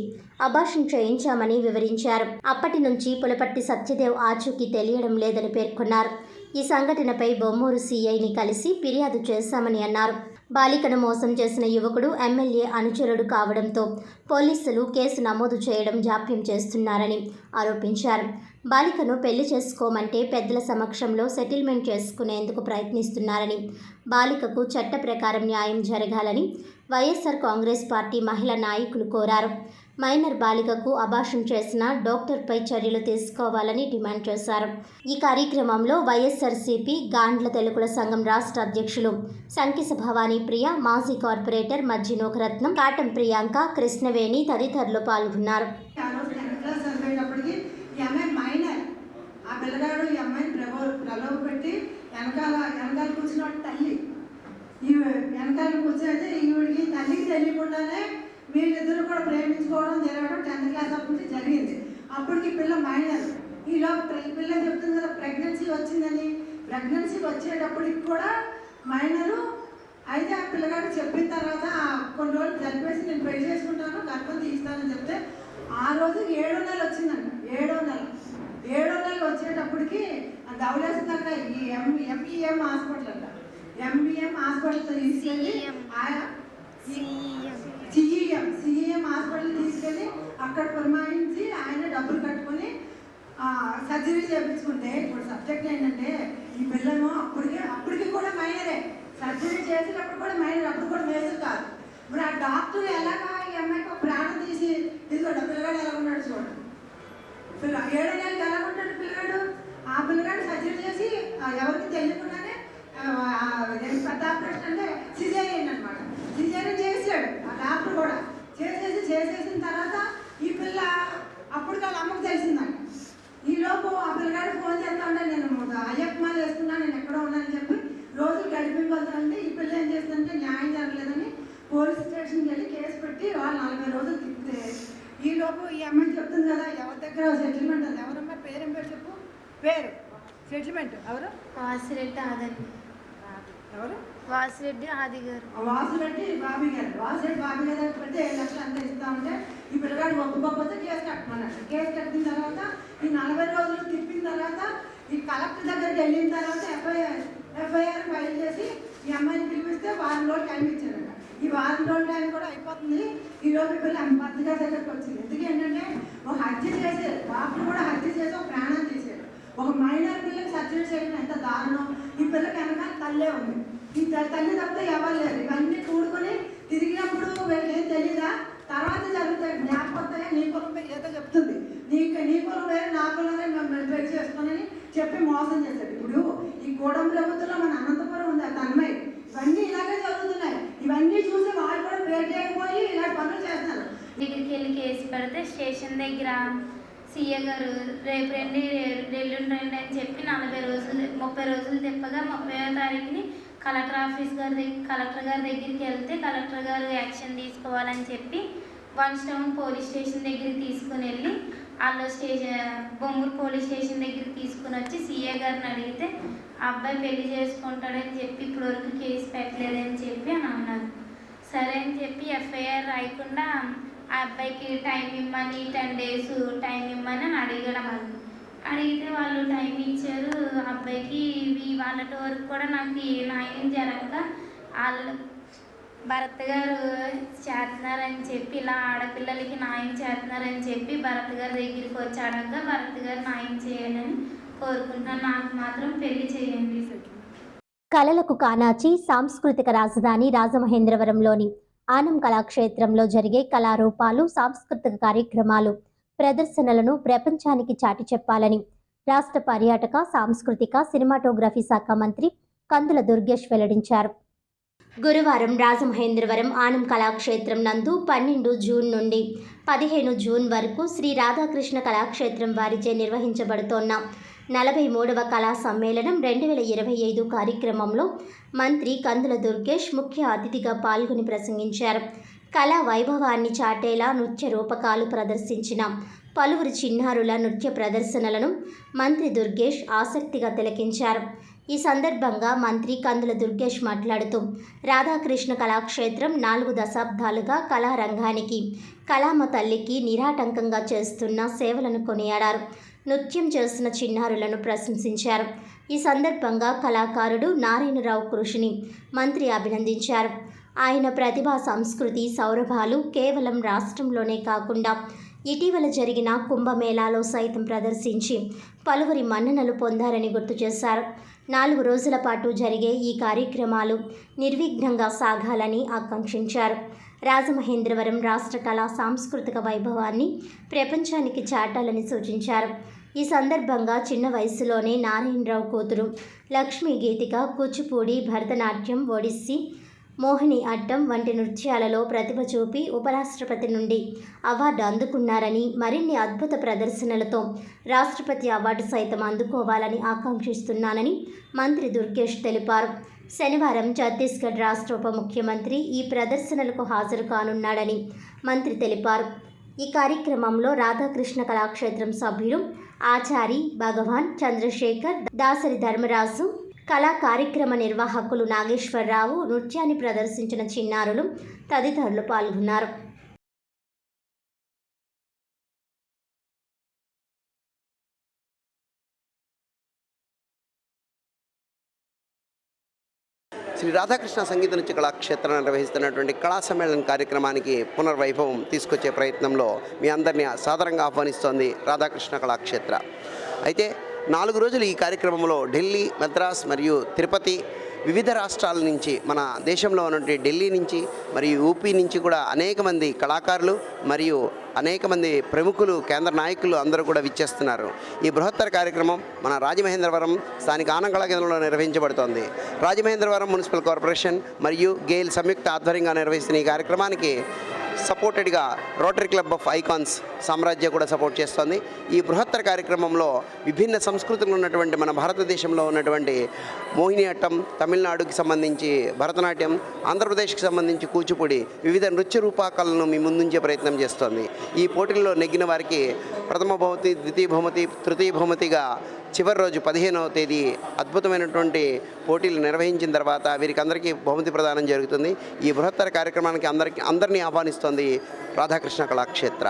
అబార్షన్ చేయించామని వివరించారు. అప్పటి నుంచి పులపర్తి సత్యదేవ్ ఆచూకీ తెలియడం లేదని పేర్కొన్నారు. ఈ సంఘటనపై బొమ్మూరు సీఐని కలిసి ఫిర్యాదు చేశామని అన్నారు. బాలికను మోసం చేసిన యువకుడు ఎమ్మెల్యే అనుచరుడు కావడంతో పోలీసులు కేసు నమోదు చేయడం జాప్యం చేస్తున్నారని ఆరోపించారు. బాలికను పెళ్లి చేసుకోమంటే పెద్దల సమక్షంలో సెటిల్మెంట్ చేసుకునేందుకు ప్రయత్నిస్తున్నారని, బాలికకు చట్ట ప్రకారం న్యాయం జరగాలని వైఎస్ఆర్ కాంగ్రెస్ పార్టీ మహిళా నాయకులు కోరారు. మైనర్ బాలికకు అబార్షన్ చేసిన డాక్టర్పై చర్యలు తీసుకోవాలని డిమాండ్ చేశారు. ఈ కార్యక్రమంలో వైఎస్ఆర్సీపీ గాండ్ల తెలుగుల సంఘం రాష్ట్ర అధ్యక్షులు సంకిస భవానీ ప్రియ, మాజీ కార్పొరేటర్ మజ్జి నోకరత్నం, కాటం ప్రియాంక, కృష్ణవేణి తదితరులు పాల్గొన్నారు. వీళ్ళిద్దరూ కూడా ప్రేమించుకోవడం జరగడం 10th క్లాస్ అప్పటి నుంచి జరిగింది. అప్పటికి పిల్ల మైనర్. ఈలోపు పిల్ల చెప్తుంది కదా ప్రెగ్నెన్సీ వచ్చిందని. ప్రెగ్నెన్సీ వచ్చేటప్పటికి కూడా మైనరు. అయితే ఆ పిల్లగాడు చెప్పిన తర్వాత కొన్ని రోజులు జరిపేసి నేను పెళ్లి చేసుకుంటాను, గర్భం తీస్తానని చెప్తే ఆ రోజు 7వ నెల వచ్చిందండి. 7వ నెల వచ్చేటప్పటికి ధవళేశ్వరం ఈ ఎంఈఎం హాస్పిటల్ అంట. ఎంఈఎం హాస్పిటల్తో తీసుకెళ్ళి సిఈఎం హాస్పిటల్ తీసుకెళ్ళి అక్కడ పురమాయించి ఆయన డబ్బులు కట్టుకొని సర్జరీ చేయించుకుంటే, ఇప్పుడు సబ్జెక్ట్ ఏంటంటే ఈ పిల్లను అప్పటికి కూడా మైనరే. సర్జరీ చేసేటప్పుడు కూడా మైనర్, అప్పుడు కూడా మేజర్ కాదు. ఇప్పుడు ఆ డాక్టర్ ఎలాగా ఈ అమ్మాయికి ప్రాణం తీసి ఇదిగోండి పిల్లగాడు ఎలా ఉన్నాడు చూడండి. 7వ నెలకి ఎలా ఉంటాడు పిల్లగాడు. ఆ పిల్లగాడు సర్జరీ చేసి ఎవరికి తెలియకుండానే పెద్ద ఆపరేషన్ అంటే సిజేరియన్ అనమాట. సిజేరియన్ చేసాడు ఆ డాక్టర్ కూడా. చేసేసిన తర్వాత ఈ పిల్ల అప్పుడు వాళ్ళ అమ్మకు తెలిసిందంట. ఈలోపు ఆ పిల్లగాడు ఫోన్ చేస్తా ఉంటే నేను అయ్యప్ప మాల వేసుకున్నాను, నేను ఎక్కడో ఉన్నానని చెప్పి రోజు గడిపిపోతుందంటే ఈ పిల్ల ఏం చేస్తుందంటే న్యాయం జరగలేదని పోలీస్ స్టేషన్కి వెళ్ళి కేసు పెట్టి వాళ్ళు 40 రోజులు తిప్పితే ఈలోపు ఈ అమ్మాయి చెప్తుంది కదా ఎవరి దగ్గర సెటిల్మెంట్ అది. ఎవరమ్మా పేరేం పేరు చెప్పు. పేరు సెటిల్మెంట్ ఎవరు? వాసిరెడ్డి ఆదండి. ఎవరు? వాసిరెడ్డి ఆది గారు. వాసిరెడ్డి బాబీ గారు. వాసిరెడ్డి బాబీ గారు పెడితే 7 లక్షలు అంతా ఇస్తా ఉంటే ఈ పిల్లగాడు ఒప్పుకోకపోతే కేసు కట్టమన్నాడు. కేసు కట్టిన తర్వాత ఈ 40 రోజులు తిప్పిన తర్వాత ఈ కలెక్టర్ దగ్గరికి వెళ్ళిన తర్వాత ఎఫ్ఐఆర్ ఫైల్ చేసి ఈ అమ్మాయిని పిలిపిస్తే వారం రోజులు టైం ఇచ్చారట. ఈ వారం రోజుల టైం కూడా అయిపోతుంది. ఈ రోజు పిల్లలు భర్త గారి దగ్గరికి వచ్చింది. ఎందుకంటే ఒక హత్య చేశారు, బాబుని కూడా హత్య చేసి ఒక ప్రాణం తీశారు. ఒక మైనర్ పిల్లకి సర్జరీ చేయడం ఎంత దారుణం. ఈ పిల్లకి వెనకాల తల్లే ఉంది. ఈ తల్లి తప్పితే ఎవరు లేరు. ఇవన్నీ కూడుకొని తిరిగినప్పుడు వీళ్ళకి ఏం తెలీదా తర్వాత జరుగుతాయి. జ్ఞాపకొస్తాయా నీ కులం ఏదో చెప్తుంది, నీ కులం వేరే నా కులమే మిమ్మల్ని పెళ్లి చేసుకోనని చెప్పి మోసం చేశారు. ఇప్పుడు ఈ కూడం ప్రభుత్వంలో మన అనంతపురం ఉంది, తన్మయ్, ఇవన్నీ ఇలాగే జరుగుతున్నాయి. ఇవన్నీ చూసి వాళ్ళు కూడా బ్రేక్ చేయకపోయి ఇలాంటి పనులు చేస్తున్నారు. దగ్గరికి వెళ్ళి కేసు పెడితే స్టేషన్ దగ్గర సీఏ గారు రేపు రండి ఎల్లుండి రండి అని చెప్పి 30 రోజులు తిప్పగా 30వ తారీఖుని కలెక్టర్ గారి దగ్గరికి వెళ్తే కలెక్టర్ గారు యాక్షన్ తీసుకోవాలని చెప్పి 1 టౌన్ పోలీస్ స్టేషన్ దగ్గరికి తీసుకుని వెళ్ళి వాళ్ళు బొమ్మూరు పోలీస్ స్టేషన్ దగ్గరికి తీసుకుని వచ్చి సీఏ గారిని అడిగితే ఆ అబ్బాయి పెళ్లి చేసుకుంటాడని చెప్పి ఇప్పటివరకు కేసు పెట్టలేదని చెప్పి అని అన్నారు. సరే అని చెప్పి ఎఫ్ఐఆర్ రాయకుండా ఆ అబ్బాయికి టైం ఇమ్మని 10 days టైం ఇమ్మని అని అడిగితే వాళ్ళు టైం ఇచ్చారు. అబ్బాయికి వాళ్ళ వరకు కూడా నాకు న్యాయం జరగక భరత్ గారు చేస్తున్నారని చెప్పి, ఇలా ఆడపిల్లలకి న్యాయం చేస్తున్నారని చెప్పి భరత్ గారి దగ్గరికి వచ్చాడాక భరత్ గారు న్యాయం చేయాలని కోరుకుంటున్నాను. నాకు మాత్రం పెళ్లి చేయండి. కళలకు కానాచి సాంస్కృతిక రాజధాని రాజమహేంద్రవరంలోని ఆనం కళాక్షేత్రంలో జరిగే కళారూపాలు, సాంస్కృతిక కార్యక్రమాలు, ప్రదర్శనలను ప్రపంచానికి చాటి చెప్పాలని రాష్ట్ర పర్యాటక, సాంస్కృతిక, సినిమాటోగ్రఫీ శాఖ మంత్రి కందుల దుర్గేష్ వెల్లడించారు. గురువారం రాజమహేంద్రవరం ఆనం కళాక్షేత్రం నందు 12 జూన్ నుండి 15 జూన్ వరకు శ్రీ రాధాకృష్ణ కళాక్షేత్రం వారిచే నిర్వహించబడుతోన్న 43వ కళా సమ్మేళనం 2025 కార్యక్రమంలో మంత్రి కందుల దుర్గేష్ ముఖ్య అతిథిగా పాల్గొని ప్రసంగించారు. కళా వైభవాన్ని చాటేలా నృత్య రూపకాలు ప్రదర్శించిన పలువురు చిన్నారుల నృత్య ప్రదర్శనలను మంత్రి దుర్గేష్ ఆసక్తిగా తిలకించారు. ఈ సందర్భంగా మంత్రి కందుల దుర్గేష్ మాట్లాడుతూ రాధాకృష్ణ కళాక్షేత్రం 4 దశాబ్దాలుగా కళారంగానికి, కళామ తల్లికి నిరాటంకంగా చేస్తున్న సేవలను కొనియాడారు. నృత్యం చేస్తున్న చిన్నారులను ప్రశంసించారు. ఈ సందర్భంగా కళాకారుడు నారాయణరావు కృషిని మంత్రి అభినందించారు. ఆయన ప్రతిభా, సంస్కృతి సౌరభాలు కేవలం రాష్ట్రంలోనే కాకుండా ఇటీవల జరిగిన కుంభమేళాలో సైతం ప్రదర్శించి పలువురి మన్ననలు పొందారని గుర్తు చేశారు. 4 రోజుల పాటు జరిగే ఈ కార్యక్రమాలు నిర్విఘ్నంగా సాగాలని ఆకాంక్షించారు. రాజమహేంద్రవరం రాష్ట్ర కళా సాంస్కృతిక వైభవాన్ని ప్రపంచానికి చాటాలని సూచించారు. ఈ సందర్భంగా చిన్న వయసులోనే నారాయణరావు కూతురు లక్ష్మీ గీతిక కూచిపూడి, భరతనాట్యం, ఒడిస్సీ, మోహిని అట్టం వంటి నృత్యాలలో ప్రతిభ చూపి ఉపరాష్ట్రపతి నుండి అవార్డు అందుకున్నారని, మరిన్ని అద్భుత ప్రదర్శనలతో రాష్ట్రపతి అవార్డు సైతం అందుకోవాలని ఆకాంక్షిస్తున్నానని మంత్రి దుర్గేష్ తెలిపారు. శనివారం ఛత్తీస్గఢ్ రాష్ట్ర ఉప ముఖ్యమంత్రి ఈ ప్రదర్శనలకు హాజరు కానున్నాడని మంత్రి తెలిపారు. ఈ కార్యక్రమంలో రాధాకృష్ణ కళాక్షేత్రం సభ్యులు ఆచారి భగవాన్, చంద్రశేఖర్, దాసరి ధర్మరాజు, కళా కార్యక్రమ నిర్వాహకులు నాగేశ్వరరావు, నృత్యాన్ని ప్రదర్శించిన చిన్నారులు తదితరులు పాల్గొన్నారు. శ్రీ రాధాకృష్ణ సంగీత నృత్య కళాక్షేత్రం నిర్వహిస్తున్నటువంటి కళా సమ్మేళన కార్యక్రమానికి పునర్వైభవం తీసుకొచ్చే ప్రయత్నంలో మీ అందరినీ సాదరంగా ఆహ్వానిస్తోంది రాధాకృష్ణ కళాక్షేత్ర. అయితే 4 రోజులు ఈ కార్యక్రమంలో ఢిల్లీ, మద్రాస్ మరియు తిరుపతి, వివిధ రాష్ట్రాల నుంచి, మన దేశంలో ఉన్నటువంటి ఢిల్లీ నుంచి మరియు యూపీ నుంచి కూడా అనేక మంది కళాకారులు మరియు అనేక మంది ప్రముఖులు, కేంద్ర నాయకులు అందరూ కూడా విచ్చేస్తున్నారు. ఈ బృహత్తర కార్యక్రమం మన రాజమహేంద్రవరం స్థానిక ఆనం కళా కేంద్రంలో నిర్వహించబడుతోంది. రాజమహేంద్రవరం మున్సిపల్ కార్పొరేషన్ మరియు గేల్ సంయుక్త ఆధ్వర్యంగా నిర్వహిస్తున్న ఈ కార్యక్రమానికి సపోర్టెడ్గా రోటరీ క్లబ్ ఆఫ్ ఐకాన్స్ సామ్రాజ్య కూడా సపోర్ట్ చేస్తోంది. ఈ బృహత్తర కార్యక్రమంలో విభిన్న సంస్కృతులు ఉన్నటువంటి మన భారతదేశంలో ఉన్నటువంటి మోహిని అట్టం, తమిళనాడుకి సంబంధించి భరతనాట్యం, ఆంధ్రప్రదేశ్కి సంబంధించి కూచిపూడి, వివిధ నృత్య రూపకాలను మీ ముందుంచే ప్రయత్నం చేస్తోంది. ఈ పోటీల్లో నెగ్గిన వారికి ప్రథమ బహుమతి, ద్వితీయ బహుమతి, తృతీయ బహుమతిగా చివరి రోజు 15వ తేదీ అద్భుతమైనటువంటి పోటీలు నిర్వహించిన తర్వాత వీరికి అందరికీ బహుమతి ప్రదానం జరుగుతుంది. ఈ బృహత్తర కార్యక్రమానికి అందరినీ ఆహ్వానిస్తోంది రాధాకృష్ణ కళాక్షేత్ర.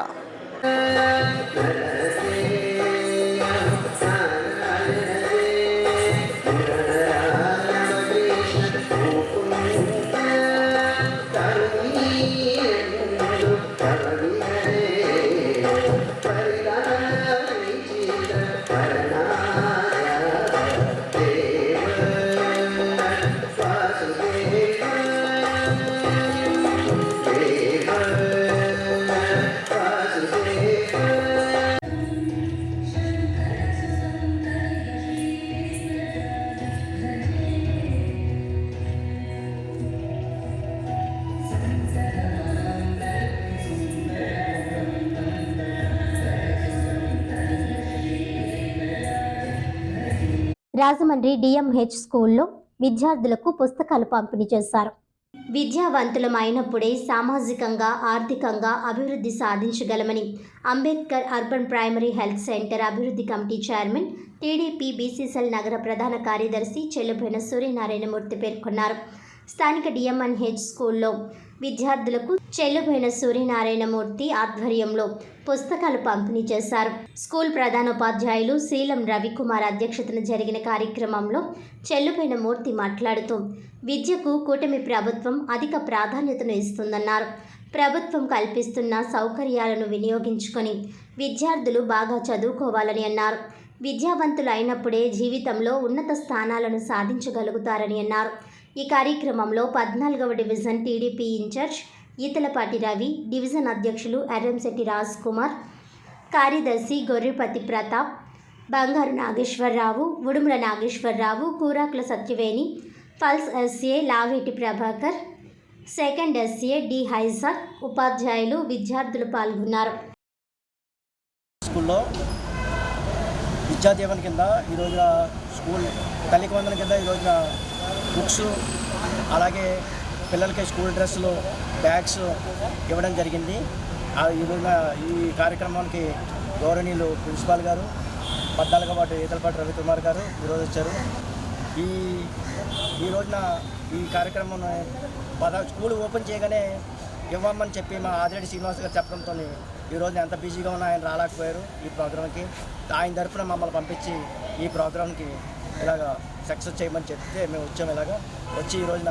రాజమండ్రి డిఎంహెచ్ స్కూల్లో విద్యార్థులకు పుస్తకాలు పంపిణీ చేశారు. విద్యావంతులం అయినప్పుడే సామాజికంగా, ఆర్థికంగా అభివృద్ధి సాధించగలమని Ambedkar urban primary health centre అభివృద్ధి కమిటీ చైర్మన్, టీడీపీ బీసీసీఎల్ నగర ప్రధాన కార్యదర్శి చెల్లుబోయిన సూర్యనారాయణమూర్తి పేర్కొన్నారు. స్థానిక డిఎంహెచ్ స్కూల్లో విద్యార్థులకు చెల్లుబోయిన సూర్యనారాయణమూర్తి ఆధ్వర్యంలో పుస్తకాలు పంపిణీ చేశారు. స్కూల్ ప్రధానోపాధ్యాయులు శీలం రవికుమార్ అధ్యక్షతన జరిగిన కార్యక్రమంలో చెల్లుబోయిన మూర్తి మాట్లాడుతూ విద్యకు కూటమి ప్రభుత్వం అధిక ప్రాధాన్యతను ఇస్తుందన్నారు. ప్రభుత్వం కల్పిస్తున్న సౌకర్యాలను వినియోగించుకొని విద్యార్థులు బాగా చదువుకోవాలని అన్నారు. విద్యావంతులు అయినప్పుడే జీవితంలో ఉన్నత స్థానాలను సాధించగలుగుతారని అన్నారు. ఈ కార్యక్రమంలో 14వ division TDP incharge Ethalapati Ravi, division అధ్యక్షులు ఎర్రంశెట్టి రాజ్ కుమార్, కార్యదర్శి గొర్రెపతి ప్రతాప్, బంగారు నాగేశ్వరరావు, ఉడుముల నాగేశ్వరరావు, కూరాకుల సత్యవేణి, పల్స్ SA Laveti Prabhakar, second SA D హైజాక్, ఉపాధ్యాయులు, విద్యార్థులు పాల్గొన్నారు. స్కూల్లో విద్యాదీవన కింద ఈరోజున స్కూల్ తల్లికి వందన కింద ఈరోజున బుక్స్, అలాగే పిల్లలకి స్కూల్ డ్రెస్సులు, బ్యాగ్స్ ఇవ్వడం జరిగింది. ఈరోజున ఈ కార్యక్రమానికి గౌరవనీయులు ప్రిన్సిపాల్ గారు, 14వ వార్డు ఈతలపాటి రవికుమార్ గారు ఈరోజు వచ్చారు. ఈ రోజున ఈ కార్యక్రమం స్కూల్ ఓపెన్ చేయగానే ఇవ్వమని చెప్పి మా ఆదిరెడ్డి శ్రీనివాస్ గారు చెప్పడంతో ఈరోజు ఎంత బిజీగా ఉన్నా ఆయన రాలేకపోయారు ఈ ప్రోగ్రామ్కి. ఆయన తరఫున మమ్మల్ని పంపించి ఈ ప్రోగ్రామ్కి ఇలాగ సక్సెస్ చేయమని చెప్తే మేము వచ్చాము. ఇలాగ వచ్చి ఈ రోజున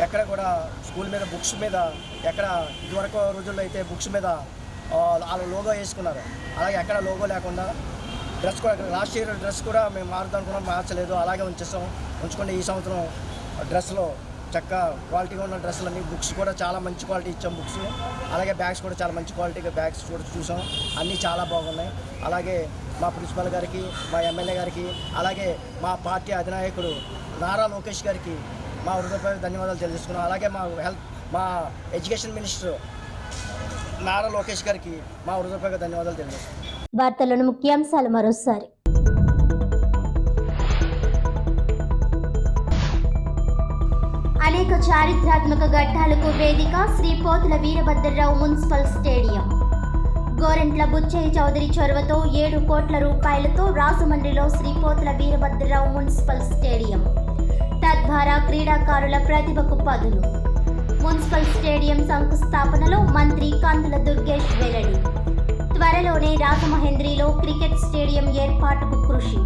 ఎక్కడ కూడా స్కూల్ మీద బుక్స్ మీద ఎక్కడ ఇదివరకు రోజుల్లో అయితే బుక్స్ మీద వాళ్ళ లోగో వేసుకున్నారు, అలాగే ఎక్కడ లోగో లేకుండా డ్రెస్ కూడా లాస్ట్ ఇయర్ డ్రెస్ కూడా మేము మారుద్దాం అనుకున్నాం, మార్చలేదు, అలాగే ఉంచుకుంటే ఈ సంవత్సరం డ్రెస్లో చక్కగా క్వాలిటీగా ఉన్న డ్రెస్సులన్నీ, బుక్స్ కూడా చాలా మంచి క్వాలిటీ ఇచ్చాం బుక్స్, అలాగే బ్యాగ్స్ కూడా చాలా మంచి క్వాలిటీగా బ్యాగ్స్ కూడా చూసాం, అన్నీ చాలా బాగున్నాయి. అలాగే మా ప్రిన్సిపల్ గారికి, మా ఎమ్మెల్యే గారికి, అలాగే మా పార్టీ అధినాయకుడు నారా లోకేష్ గారికి మా హృదయపూర్వక ధన్యవాదాలు తెలియజేసుకున్నాం. అలాగే మా ఎడ్యుకేషన్ మినిస్టర్ నారా లోకేష్ గారికి మా హృదయపూర్వక ధన్యవాదాలు తెలియజేస్తున్నాం. వార్తలను ముఖ్యాంశాలు మరోసారి. అనేక చారిత్రాత్మక ఘట్టాలకు వేదిక శ్రీ పోతుల వీరభద్రరావు మున్సిపల్ స్టేడియం. గోరెంట్ల బుచ్చయ్య చౌదరి చొరవతో 7 కోట్ల రూపాయలతో రాజమండ్రిలో శ్రీ పోతుల వీరభద్రరావు మున్సిపల్ స్టేడియం. తద్వారా క్రీడాకారుల ప్రతిభకు పదును. మున్సిపల్ స్టేడియం శంకుస్థాపనలో మంత్రి కందుల దుర్గేష్ వెల్లడి. త్వరలోనే రాజమహేంద్రిలో క్రికెట్ స్టేడియం ఏర్పాటుకు కృషి.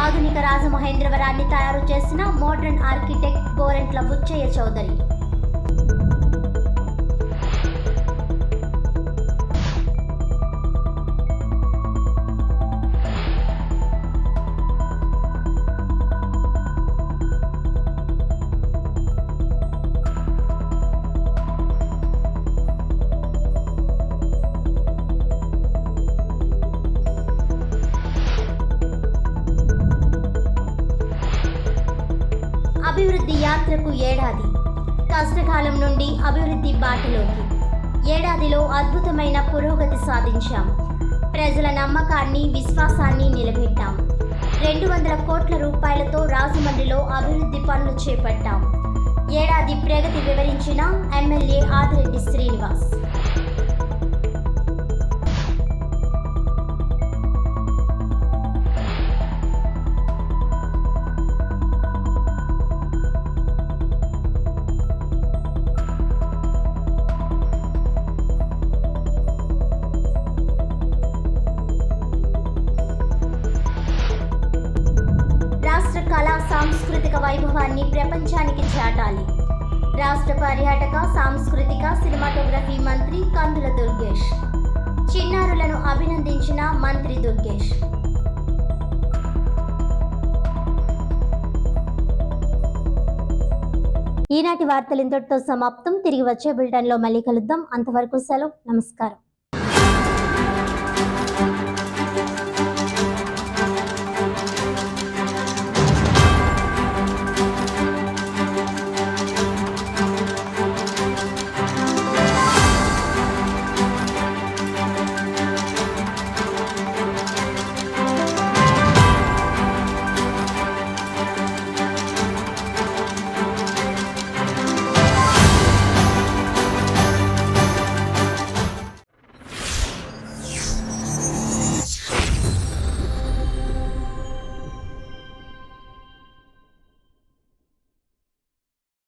ఆధునిక రాజమహేంద్రవరాన్ని తయారు చేసిన మోడర్న్ ఆర్కిటెక్ట్ గోరెంట్ల బుచ్చయ్య చౌదరి. అభివృద్ధి యాత్రకు ఏడాది. కష్టకాలం నుండి అభివృద్ధి బాటలోకి. ఏడాదిలో అద్భుతమైన పురోగతి సాధించాం. ప్రజల నమ్మకాన్ని, విశ్వాసాన్ని నిలబెట్టాం. 200 కోట్ల రూపాయలతో రాజమండ్రిలో అభివృద్ధి పనులు చేపట్టాం. ఏడాది ప్రగతి వివరించిన ఎమ్మెల్యే ఆదిరెడ్డి శ్రీనివాస్. కళా సాంస్కృతిక వైభవాన్ని ప్రపంచానికి చాటాలి. రాష్ట్ర పర్యాటక, సాంస్కృతిక, సినిమాటోగ్రఫీ మంత్రి కందుల దుర్గేష్. చిన్నారులను అభినందించిన మంత్రి దుర్గేష్. ఈనాటి వార్తలు ఇంతటితో సమాప్తం. తిరిగి వచ్చే బులెటిన్లో మళ్ళీ కలుద్దాం. అంతవరకు సెలవు. నమస్కారం.